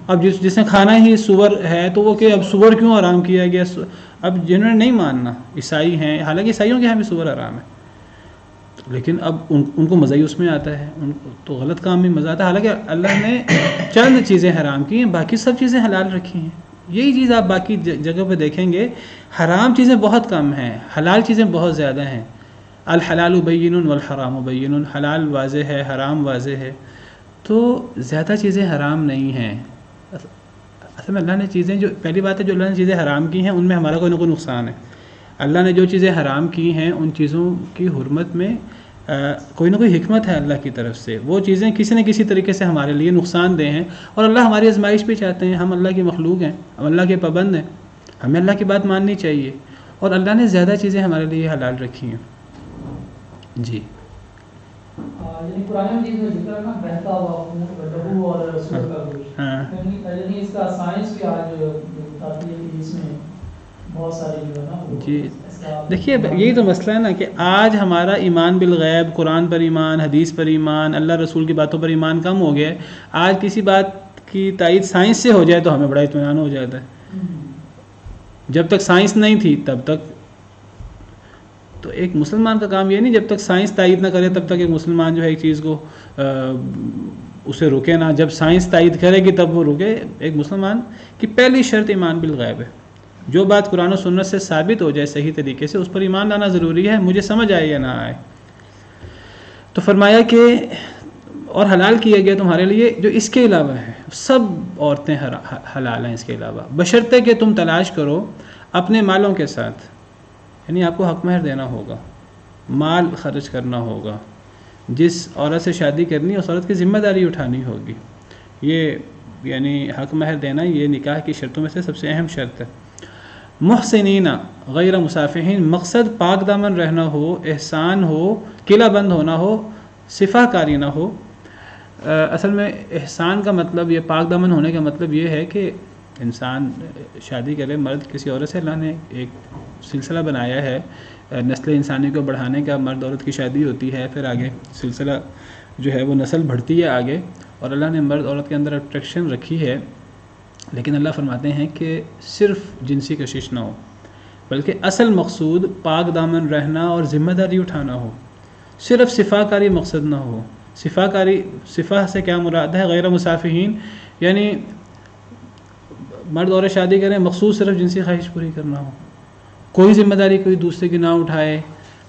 اب جس نے کھانا ہی سور ہے، تو وہ کہ اب سور کیوں حرام کیا گیا؟ اب جنہوں نے نہیں ماننا، عیسائی ہیں، حالانکہ عیسائیوں کے یہاں بھی سور حرام ہے، لیکن اب ان کو مزہ ہی اس میں آتا ہے، ان کو تو غلط کام میں مزہ آتا ہے۔ حالانکہ اللہ نے چند چیزیں حرام کی ہیں، باقی سب چیزیں حلال رکھی ہیں۔ یہی چیز آپ باقی جگہ پہ دیکھیں گے، حرام چیزیں بہت کم ہیں، حلال چیزیں بہت زیادہ ہیں۔ الحلال بین والحرام بین، حلال واضح ہے، حرام واضح ہے، تو زیادہ چیزیں حرام نہیں ہیں۔ اصل میں اللہ نے چیزیں، جو پہلی بات ہے جو اللہ نے چیزیں حرام کی ہیں، ان میں ہمارا کوئی نہ کوئی نقصان ہے۔ اللہ نے جو چیزیں حرام کی ہیں، ان چیزوں کی حرمت میں کوئی نہ کوئی حکمت ہے اللہ کی طرف سے۔ وہ چیزیں کسی نہ کسی طریقے سے ہمارے لیے نقصان دہ ہیں، اور اللہ ہماری آزمائش بھی چاہتے ہیں۔ ہم اللہ کی مخلوق ہیں، ہم اللہ کے پابند ہیں، ہمیں اللہ کی بات ماننی چاہیے، اور اللہ نے زیادہ چیزیں ہمارے لیے حلال رکھی ہیں۔ جی یعنی قرآن مجید میں ذکر نا بہتا ہوا اونٹ، لہو اور سور کا گوشت، یعنی اس کا سائنس بھی آج بتاتی ہے کہ اس میں بہت ساری جو ہے نا۔ جی دیکھیے، یہی تو مسئلہ ہے نا کہ آج ہمارا ایمان بالغیب، قرآن پر ایمان، حدیث پر ایمان، اللہ رسول کی باتوں پر ایمان کم ہو گیا ہے۔ آج کسی بات کی تائید سائنس سے ہو جائے تو ہمیں بڑا اطمینان ہو جاتا ہے۔ جب تک سائنس نہیں تھی تب تک تو ایک مسلمان کا کام یہ نہیں، جب تک سائنس تائید نہ کرے تب تک ایک مسلمان جو ہے ایک چیز کو اسے روکے نہ، جب سائنس تائید کرے گی تب وہ رکے۔ ایک مسلمان کی پہلی شرط ایمان بالغیب ہے۔ جو بات قرآن و سنت سے ثابت ہو جائے صحیح طریقے سے، اس پر ایمان لانا ضروری ہے، مجھے سمجھ آئے یا نہ آئے۔ تو فرمایا کہ اور حلال کیا گیا تمہارے لیے جو اس کے علاوہ ہے، سب عورتیں حلال ہیں اس کے علاوہ، بشرطے کہ تم تلاش کرو اپنے مالوں کے ساتھ، یعنی آپ کو حق مہر دینا ہوگا، مال خرچ کرنا ہوگا، جس عورت سے شادی کرنی ہے اس عورت کی ذمہ داری اٹھانی ہوگی۔ یہ یعنی حق مہر دینا یہ نکاح کی شرطوں میں سے سب سے اہم شرط ہے۔ محسنین غیر مصافحین، مقصد پاک دامن رہنا ہو، احسان ہو، قلعہ بند ہونا ہو، صفا کاری نہ ہو۔ اصل میں احسان کا مطلب، یہ پاک دامن ہونے کا مطلب یہ ہے کہ انسان شادی کرے، مرد کسی عورت سے، اللہ نے ایک سلسلہ بنایا ہے نسل انسانی کو بڑھانے کا۔ مرد عورت کی شادی ہوتی ہے، پھر آگے سلسلہ جو ہے وہ نسل بڑھتی ہے آگے، اور اللہ نے مرد عورت کے اندر اٹریکشن رکھی ہے، لیکن اللہ فرماتے ہیں کہ صرف جنسی کشش نہ ہو، بلکہ اصل مقصود پاک دامن رہنا اور ذمہ داری اٹھانا ہو، صرف صفا کاری مقصد نہ ہو۔ صفا کاری، صفا سے کیا مراد ہے؟ غیر مصافحین، یعنی مرد عورت شادی کریں، مخصوص صرف جنسی خواہش پوری کرنا ہو، کوئی ذمہ داری کوئی دوسرے کی نہ اٹھائے۔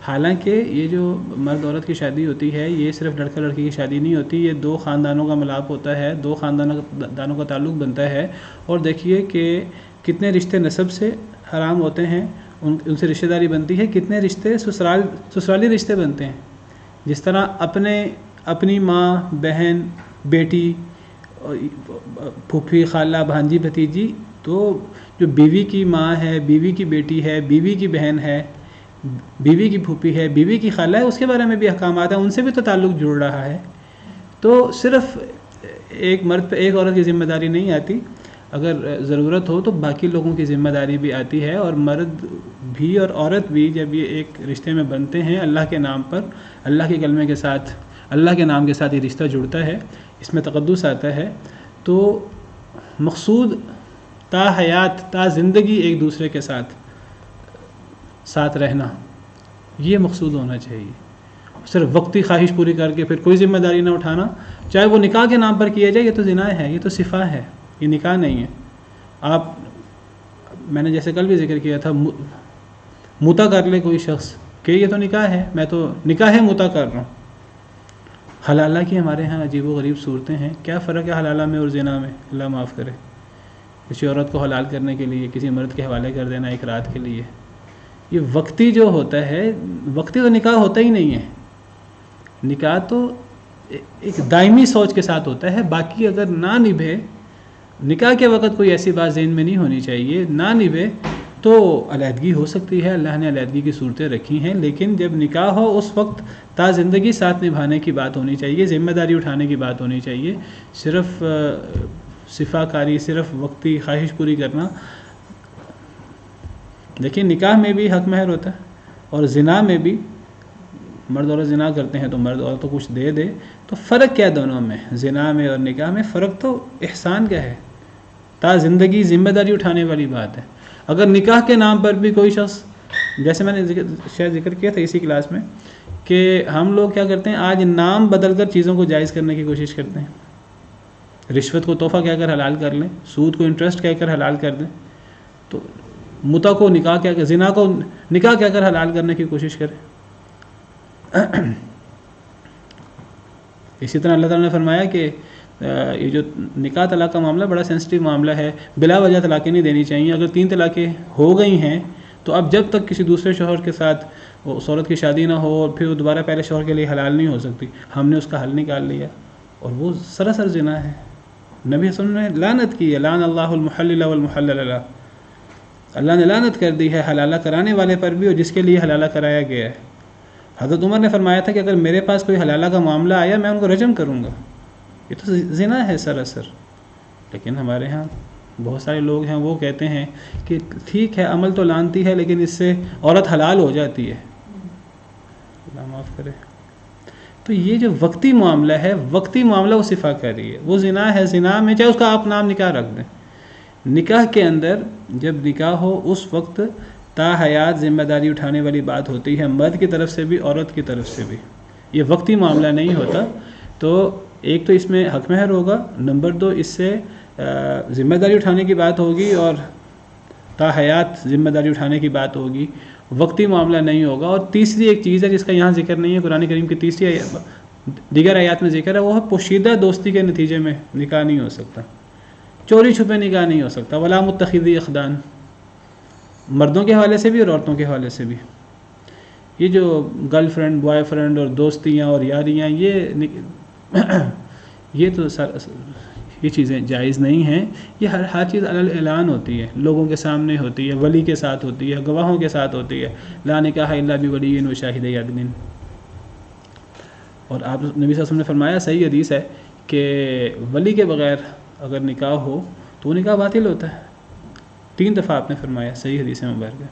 حالانکہ یہ جو مرد عورت کی شادی ہوتی ہے، یہ صرف لڑکا لڑکی کی شادی نہیں ہوتی، یہ 2 خاندانوں کا ملاپ ہوتا ہے، 2 خاندانوں کا تعلق بنتا ہے۔ اور دیکھیے کہ کتنے رشتے نسب سے حرام ہوتے ہیں، ان سے رشتہ داری بنتی ہے، کتنے رشتے سسرالی رشتے بنتے ہیں۔ جس طرح اپنی ماں، بہن، بیٹی، پھوپھی، خالہ، بھانجی، بھتیجی، تو جو بیوی کی ماں ہے، بیوی کی بیٹی ہے، بیوی کی بہن ہے، بیوی کی پھوپھی ہے، بیوی کی خالہ ہے، اس کے بارے میں بھی احکامات ہیں، ان سے بھی تو تعلق جڑ رہا ہے۔ تو صرف ایک مرد پہ ایک عورت کی ذمہ داری نہیں آتی، اگر ضرورت ہو تو باقی لوگوں کی ذمہ داری بھی آتی ہے۔ اور مرد بھی اور عورت بھی جب یہ ایک رشتے میں بنتے ہیں اللہ کے نام پر، اللہ کے کلمے کے ساتھ، اللہ کے نام کے ساتھ یہ رشتہ جڑتا ہے، اس میں تقدس آتا ہے، تو مقصود تا حیات، تا زندگی ایک دوسرے کے ساتھ ساتھ رہنا، یہ مقصود ہونا چاہیے. صرف وقتی خواہش پوری کر کے پھر کوئی ذمہ داری نہ اٹھانا، چاہے وہ نکاح کے نام پر کیا جائے. یہ تو زنا ہے، یہ تو صفا ہے، یہ نکاح نہیں ہے. آپ میں نے جیسے کل بھی ذکر کیا تھا، متا کر لے کوئی شخص کہ یہ تو نکاح ہے، میں تو نکاح ہے متا کر رہا ہوں. حلالہ کی ہمارے ہاں عجیب و غریب صورتیں ہیں. کیا فرق ہے حلالہ میں اور زنا میں؟ اللہ معاف کرے. کسی عورت کو حلال کرنے کے لیے کسی مرد کے حوالے کر دینا ایک رات کے لیے، یہ وقتی جو ہوتا ہے، وقتی تو نکاح ہوتا ہی نہیں ہے. نکاح تو ایک دائمی سوچ کے ساتھ ہوتا ہے. باقی اگر نہ نبھے، نکاح کے وقت کوئی ایسی بات ذہن میں نہیں ہونی چاہیے. نہ نبھے تو علیحدگی ہو سکتی ہے، اللہ نے علیحدگی کی صورتیں رکھی ہیں، لیکن جب نکاح ہو اس وقت تا زندگی ساتھ نبھانے کی بات ہونی چاہیے، ذمہ داری اٹھانے کی بات ہونی چاہیے. صرف صفا کاری، صرف وقتی خواہش پوری کرنا. دیکھیں نکاح میں بھی حق مہر ہوتا ہے، اور زنا میں بھی مرد عورت زنا کرتے ہیں تو مرد عورت کو کچھ دے دے. تو فرق کیا دونوں میں؟ زنا میں اور نکاح میں فرق تو احسان کا ہے، تا زندگی ذمہ داری اٹھانے والی بات ہے. اگر نکاح کے نام پر بھی کوئی شخص، جیسے میں نے شاید ذکر کیا تھا اسی کلاس میں، کہ ہم لوگ کیا کرتے ہیں آج نام بدل کر چیزوں کو جائز کرنے کی کوشش کرتے ہیں. رشوت کو تحفہ کہہ کر حلال کر لیں، سود کو انٹرسٹ کہہ کر حلال کر دیں، تو متا کو نکاح کہہ کر، زنا کو نکاح کہہ کر حلال کرنے کی کوشش کریں. اسی طرح اللہ تعالیٰ نے فرمایا کہ یہ جو نکاح طلاق کا معاملہ بڑا سینسٹیو معاملہ ہے، بلا وجہ طلاقیں نہیں دینی چاہیے. اگر 3 طلاقیں ہو گئی ہیں تو اب جب تک کسی دوسرے شوہر کے ساتھ اس عورت کی شادی نہ ہو اور پھر وہ دوبارہ پہلے شوہر کے لیے حلال نہیں ہو سکتی. ہم نے اس کا حل نکال لیا اور وہ سراسر زنا ہے. نبی صلی اللہ علیہ وسلم نے لعنت کی ہے، لعن اللہ المحلل والمحلل له. اللہ نے لعنت کر دی ہے حلالہ کرانے والے پر بھی اور جس کے لیے حلالہ کرایا گیا ہے. حضرت عمر نے فرمایا تھا کہ اگر میرے پاس کوئی حلالہ کا معاملہ آیا میں ان کو رجم کروں گا. یہ تو زنا ہے سراسر. لیکن ہمارے ہاں بہت سارے لوگ ہیں وہ کہتے ہیں کہ ٹھیک ہے عمل تو لانتی ہے لیکن اس سے عورت حلال ہو جاتی ہے. اللہ معاف کرے. تو یہ جو وقتی معاملہ ہے، وقتی معاملہ وہ صفا کر رہی ہے، وہ زنا ہے. زنا میں چاہے اس کا آپ نام نکاح رکھ دیں، نکاح کے اندر جب نکاح ہو اس وقت تا حیات ذمہ داری اٹھانے والی بات ہوتی ہے، مرد کی طرف سے بھی عورت کی طرف سے بھی. یہ وقتی معاملہ نہیں ہوتا. تو ایک تو اس میں حق مہر ہوگا، نمبر 2 اس سے ذمہ داری اٹھانے کی بات ہوگی اور تا حیات ذمہ داری اٹھانے کی بات ہوگی، وقتی معاملہ نہیں ہوگا. اور تیسری ایک چیز ہے جس کا یہاں ذکر نہیں ہے، قرآن کریم کی تیسری دیگر آیات میں ذکر ہے، وہ ہے پوشیدہ دوستی کے نتیجے میں نکاح نہیں ہو سکتا، چوری چھپے نکاح نہیں ہو سکتا. ولا متخذی اخدان، مردوں کے حوالے سے بھی اور عورتوں کے حوالے سے بھی. یہ جو گرل فرینڈ بوائے فرینڈ اور دوستیاں اور یاریاں، یہ تو یہ چیزیں جائز نہیں ہیں. یہ ہر چیز علی الاعلان ہوتی ہے، لوگوں کے سامنے ہوتی ہے، ولی کے ساتھ ہوتی ہے، گواہوں کے ساتھ ہوتی ہے. لا نکاح الا بولی و شاہد عدل. اور آپ نبی صلی اللہ علیہ وسلم نے فرمایا، صحیح حدیث ہے کہ ولی کے بغیر اگر نکاح ہو تو وہ نکاح باطل ہوتا ہے. 3 دفعہ آپ نے فرمایا، صحیح حدیث مبارکہ.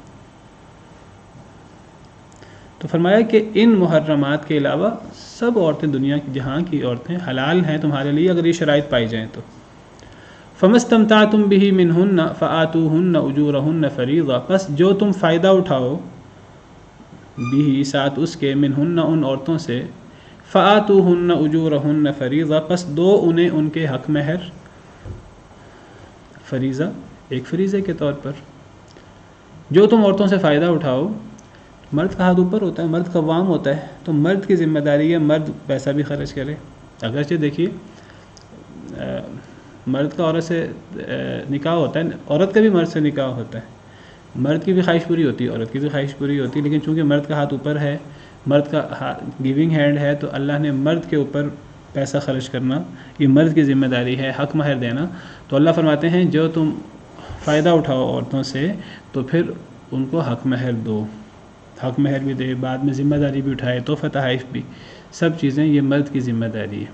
تو فرمایا کہ ان محرمات کے علاوہ سب عورتیں، دنیا کی جہاں کی عورتیں حلال ہیں تمہارے لیے اگر یہ شرائط پائی جائیں تو. فَمَسْتَمْتَعْتُمْ بِهِ مِنْهُنَّ فَآتُوهُنَّ أُجُورَهُنَّ فَرِيضَةً، پس جو تم فائدہ اٹھاؤ بھی ساتھ اس کے، منہن ان عورتوں سے، فَآتُوهُنَّ أُجُورَهُنَّ فَرِيضَةً، پس دو انہیں ان کے حق مہر. فریضہ ایک فریضے کے طور پر. جو تم عورتوں سے فائدہ اٹھاؤ، مرد کا ہاتھ اوپر ہوتا ہے، مرد قوام ہوتا ہے، تو مرد کی ذمہ داری ہے مرد پیسہ بھی خرچ کرے. اگرچہ دیکھیے مرد کا عورت سے نکاح ہوتا ہے، عورت کا بھی مرد سے نکاح ہوتا ہے، مرد کی بھی خواہش پوری ہوتی ہے، عورت کی بھی خواہش پوری ہوتی ہے. لیکن چونکہ مرد کا ہاتھ اوپر ہے، مرد کا گیونگ ہینڈ ہے، تو اللہ نے مرد کے اوپر پیسہ خرچ کرنا یہ مرد کی ذمہ داری ہے، حق مہر دینا. تو اللہ فرماتے ہیں جو تم فائدہ اٹھاؤ عورتوں سے تو پھر ان کو حق مہر دو. حق مہر بھی دے، بعد میں ذمہ داری بھی اٹھائے، تحفہ تحائف بھی، سب چیزیں یہ مرد کی ذمہ داری ہے.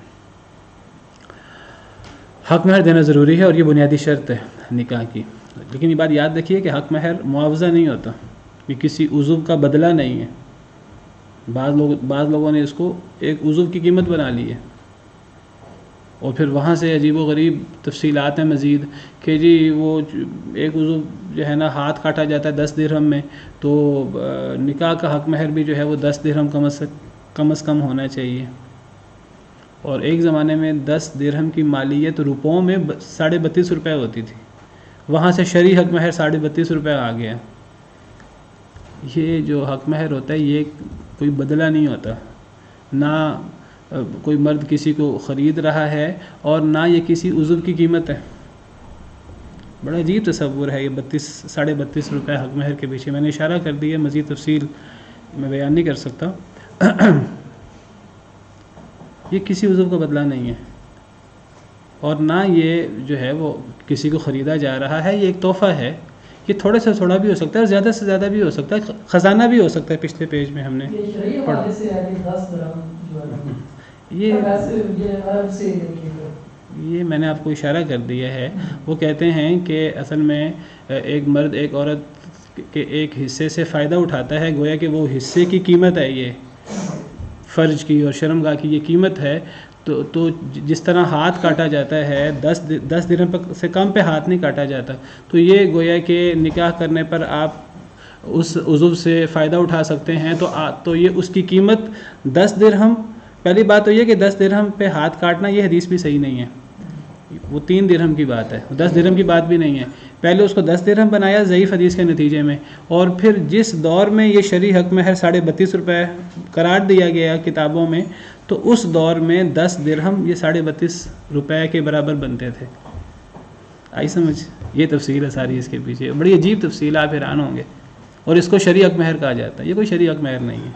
حق مہر دینا ضروری ہے اور یہ بنیادی شرط ہے نکاح کی. لیکن یہ بات یاد رکھیے کہ حق مہر معاوضہ نہیں ہوتا، یہ کسی عضو کا بدلہ نہیں ہے. بعض لوگوں نے اس کو ایک عضو کی قیمت بنا لی ہے. اور پھر وہاں سے عجیب و غریب تفصیلات ہیں مزید کہ جی وہ ایک عضو جو ہے نا ہاتھ کاٹا جاتا ہے 10 درہم میں، تو نکاح کا حق مہر بھی جو ہے وہ 10 درہم کم از کم ہونا چاہیے. اور ایک زمانے میں 10 درہم کی مالیت روپوں میں 32.5 روپے ہوتی تھی، وہاں سے شرعی حق مہر 32.5 روپے آ گیا. یہ جو حق مہر ہوتا ہے یہ کوئی بدلہ نہیں ہوتا، نہ کوئی مرد کسی کو خرید رہا ہے اور نہ یہ کسی عضو کی قیمت ہے. بڑا عجیب تصور ہے یہ 32.5 روپے حق مہر کے پیچھے. میں نے اشارہ کر دیا، مزید تفصیل میں بیان نہیں کر سکتا. یہ کسی عضو کا بدلہ نہیں ہے اور نہ یہ جو ہے وہ کسی کو خریدا جا رہا ہے. یہ ایک تحفہ ہے. یہ تھوڑے سے تھوڑا بھی ہو سکتا ہے اور زیادہ سے زیادہ بھی ہو سکتا ہے، خزانہ بھی ہو سکتا ہے. پچھلے پیج میں ہم نے پڑھا یہ میں نے آپ کو اشارہ کر دیا ہے. وہ کہتے ہیں کہ اصل میں ایک مرد ایک عورت کے ایک حصے سے فائدہ اٹھاتا ہے، گویا کہ وہ حصے کی قیمت ہے، یہ فرج کی اور شرمگاہ کی یہ قیمت ہے. تو جس طرح ہاتھ کاٹا جاتا ہے 10 درہم سے کم پہ ہاتھ نہیں کاٹا جاتا، تو یہ گویا کہ نکاح کرنے پر آپ اس عضو سے فائدہ اٹھا سکتے ہیں. تو یہ اس کی قیمت 10 درہم. پہلی بات تو یہ کہ 10 درہم پہ ہاتھ کاٹنا یہ حدیث بھی صحیح نہیں ہے، وہ 3 درہم کی بات ہے، 10 درہم کی بات بھی نہیں ہے. پہلے اس کو 10 درہم بنایا ضعیف حدیث کے نتیجے میں، اور پھر جس دور میں یہ شرعی حق مہر 32.5 روپے قرار دیا گیا کتابوں میں، تو اس دور میں 10 درہم یہ 32.5 روپے کے برابر بنتے تھے. آئی سمجھ؟ یہ تفصیل ہے ساری اس کے پیچھے، بڑی عجیب تفصیل، آپ حیران ہوں گے. اور اس کو شرعی حق مہر کہا جاتا ہے. یہ کوئی شرعی حق مہر نہیں ہے.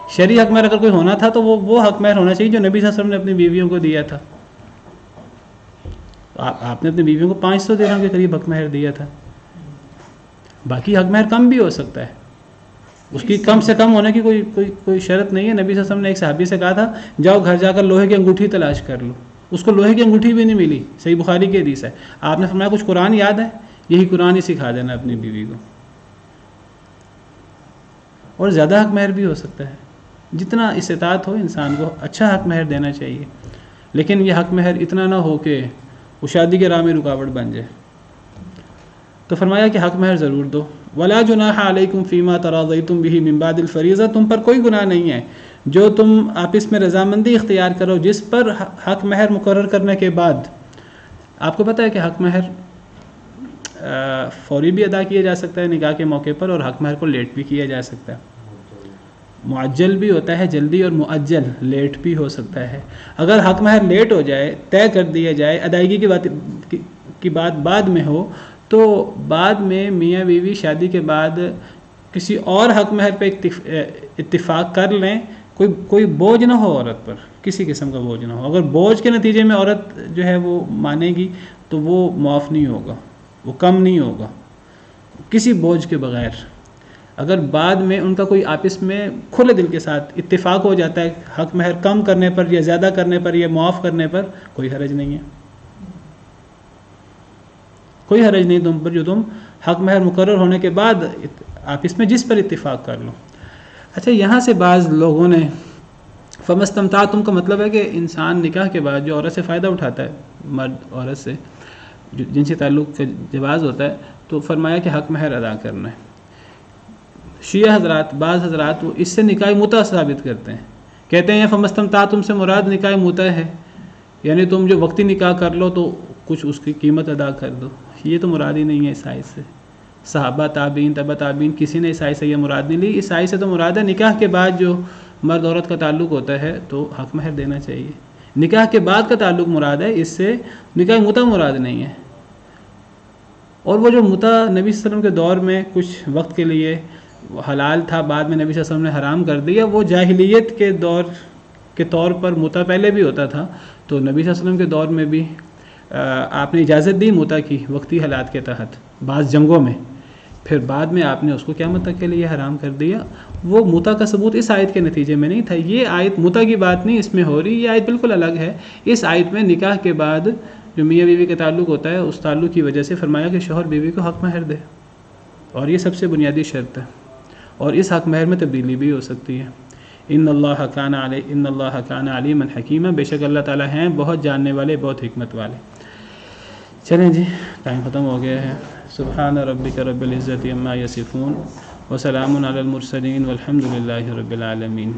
شرعی حق مہر اگر کوئی ہونا تھا تو وہ حق مہر ہونا چاہیے جو نبی صلی اللہ علیہ وسلم نے اپنی بیویوں کو دیا تھا. آپ نے اپنی بیویوں کو 500 درہم کے قریب حق مہر دیا تھا. باقی حق مہر کم بھی ہو سکتا ہے، اس کی کم سے کم ہونے کی کوئی شرط نہیں ہے. نبی صلی اللہ علیہ وسلم نے ایک صحابی سے کہا تھا جاؤ گھر جا کر لوہے کی انگوٹھی تلاش کر لو. اس کو لوہے کی انگوٹھی بھی نہیں ملی. صحیح بخاری کی حدیث ہے. آپ نے فرمایا کچھ قرآن یاد ہے؟ یہی قرآن ہی سکھا دینا اپنی بیوی کو. اور زیادہ حق مہر بھی ہو سکتا ہے، جتنا استطاعت ہو انسان کو اچھا حق مہر دینا چاہیے. لیکن یہ حق مہر اتنا نہ ہو کہ وہ شادی کے راہ میں رکاوٹ بن جائے. تو فرمایا کہ حق مہر ضرور دو. ولا جناح علیکم فیما تراضیتم بہ من بعد الفریضہ، تم پر کوئی گناہ نہیں ہے جو تم آپس میں رضامندی اختیار کرو جس پر حق مہر مقرر کرنے کے بعد. آپ کو پتہ ہے کہ حق مہر فوری بھی ادا کیا جا سکتا ہے نکاح کے موقع پر، اور حق مہر کو لیٹ بھی کیا جا سکتا ہے. معجل بھی ہوتا ہے جلدی، اور معجل لیٹ بھی ہو سکتا ہے. اگر حق مہر لیٹ ہو جائے، طے کر دیا جائے، ادائیگی کی بات بعد میں ہو، تو بعد میں میاں بیوی شادی کے بعد کسی اور حق مہر پہ اتفاق کر لیں. کوئی بوجھ نہ ہو عورت پر، کسی قسم کا بوجھ نہ ہو. اگر بوجھ کے نتیجے میں عورت جو ہے وہ مانے گی تو وہ معاف نہیں ہوگا، وہ کم نہیں ہوگا کسی بوجھ کے بغیر. اگر بعد میں ان کا کوئی آپس میں کھلے دل کے ساتھ اتفاق ہو جاتا ہے حق مہر کم کرنے پر یا زیادہ کرنے پر یا معاف کرنے پر، کوئی حرج نہیں ہے. کوئی حرج نہیں تم پر جو تم حق مہر مقرر ہونے کے بعد آپس میں جس پر اتفاق کر لو. اچھا، یہاں سے بعض لوگوں نے فمستمتعتم کا مطلب ہے کہ انسان نکاح کے بعد جو عورت سے فائدہ اٹھاتا ہے، مرد عورت سے جن سے تعلق کا جواز ہوتا ہے، تو فرمایا کہ حق مہر ادا کرنا ہے. شیعہ حضرات، بعض حضرات وہ اس سے نکاح متع ثابت کرتے ہیں. کہتے ہیں فمستمتعتم سے مراد نکاح متع ہے، یعنی تم جو وقتی نکاح کر لو تو کچھ اس کی قیمت ادا کر دو. یہ تو مراد ہی نہیں ہے اس آیت سے. صحابہ، تابعین، تبع تابعین کسی نے اس آیت سے یہ مراد نہیں لی. اس آیت سے تو مراد ہے نکاح کے بعد جو مرد عورت کا تعلق ہوتا ہے تو حق مہر دینا چاہیے. نکاح کے بعد کا تعلق مراد ہے، اس سے نکاح متع مراد نہیں ہے. اور وہ جو متع نبی صلی اللہ علیہ وسلم کے دور میں کچھ وقت کے لیے حلال تھا، بعد میں نبی صلی اللہ علیہ وسلم نے حرام کر دیا، وہ جاہلیت کے دور کے طور پر متع پہلے بھی ہوتا تھا. تو نبی صلی اللہ علیہ وسلم کے دور میں بھی آپ نے اجازت دی متع کی وقتی حالات کے تحت بعض جنگوں میں. پھر بعد میں آپ نے اس کو قیامت تک کے لیے حرام کر دیا. وہ متع کا ثبوت اس آیت کے نتیجے میں نہیں تھا. یہ آیت متع کی بات نہیں اس میں ہو رہی، یہ آیت بالکل الگ ہے. اس آیت میں نکاح کے بعد جو میاں بیوی کا تعلق ہوتا ہے اس تعلق کی وجہ سے فرمایا کہ شوہر بیوی کو حق مہر دے، اور یہ سب سے بنیادی شرط ہے. اور اس حق مہر میں تبدیلی بھی ہو سکتی ہے. ان اللہ کان علیما حکیما، بے شک اللہ تعالیٰ ہیں بہت جاننے والے، بہت حکمت والے۔ چلیں جی، ٹائم ختم ہو گیا ہے۔ سبحان ربک رب العزت عما یصفون وسلام علی المرسلین والحمد للہ رب العالمین۔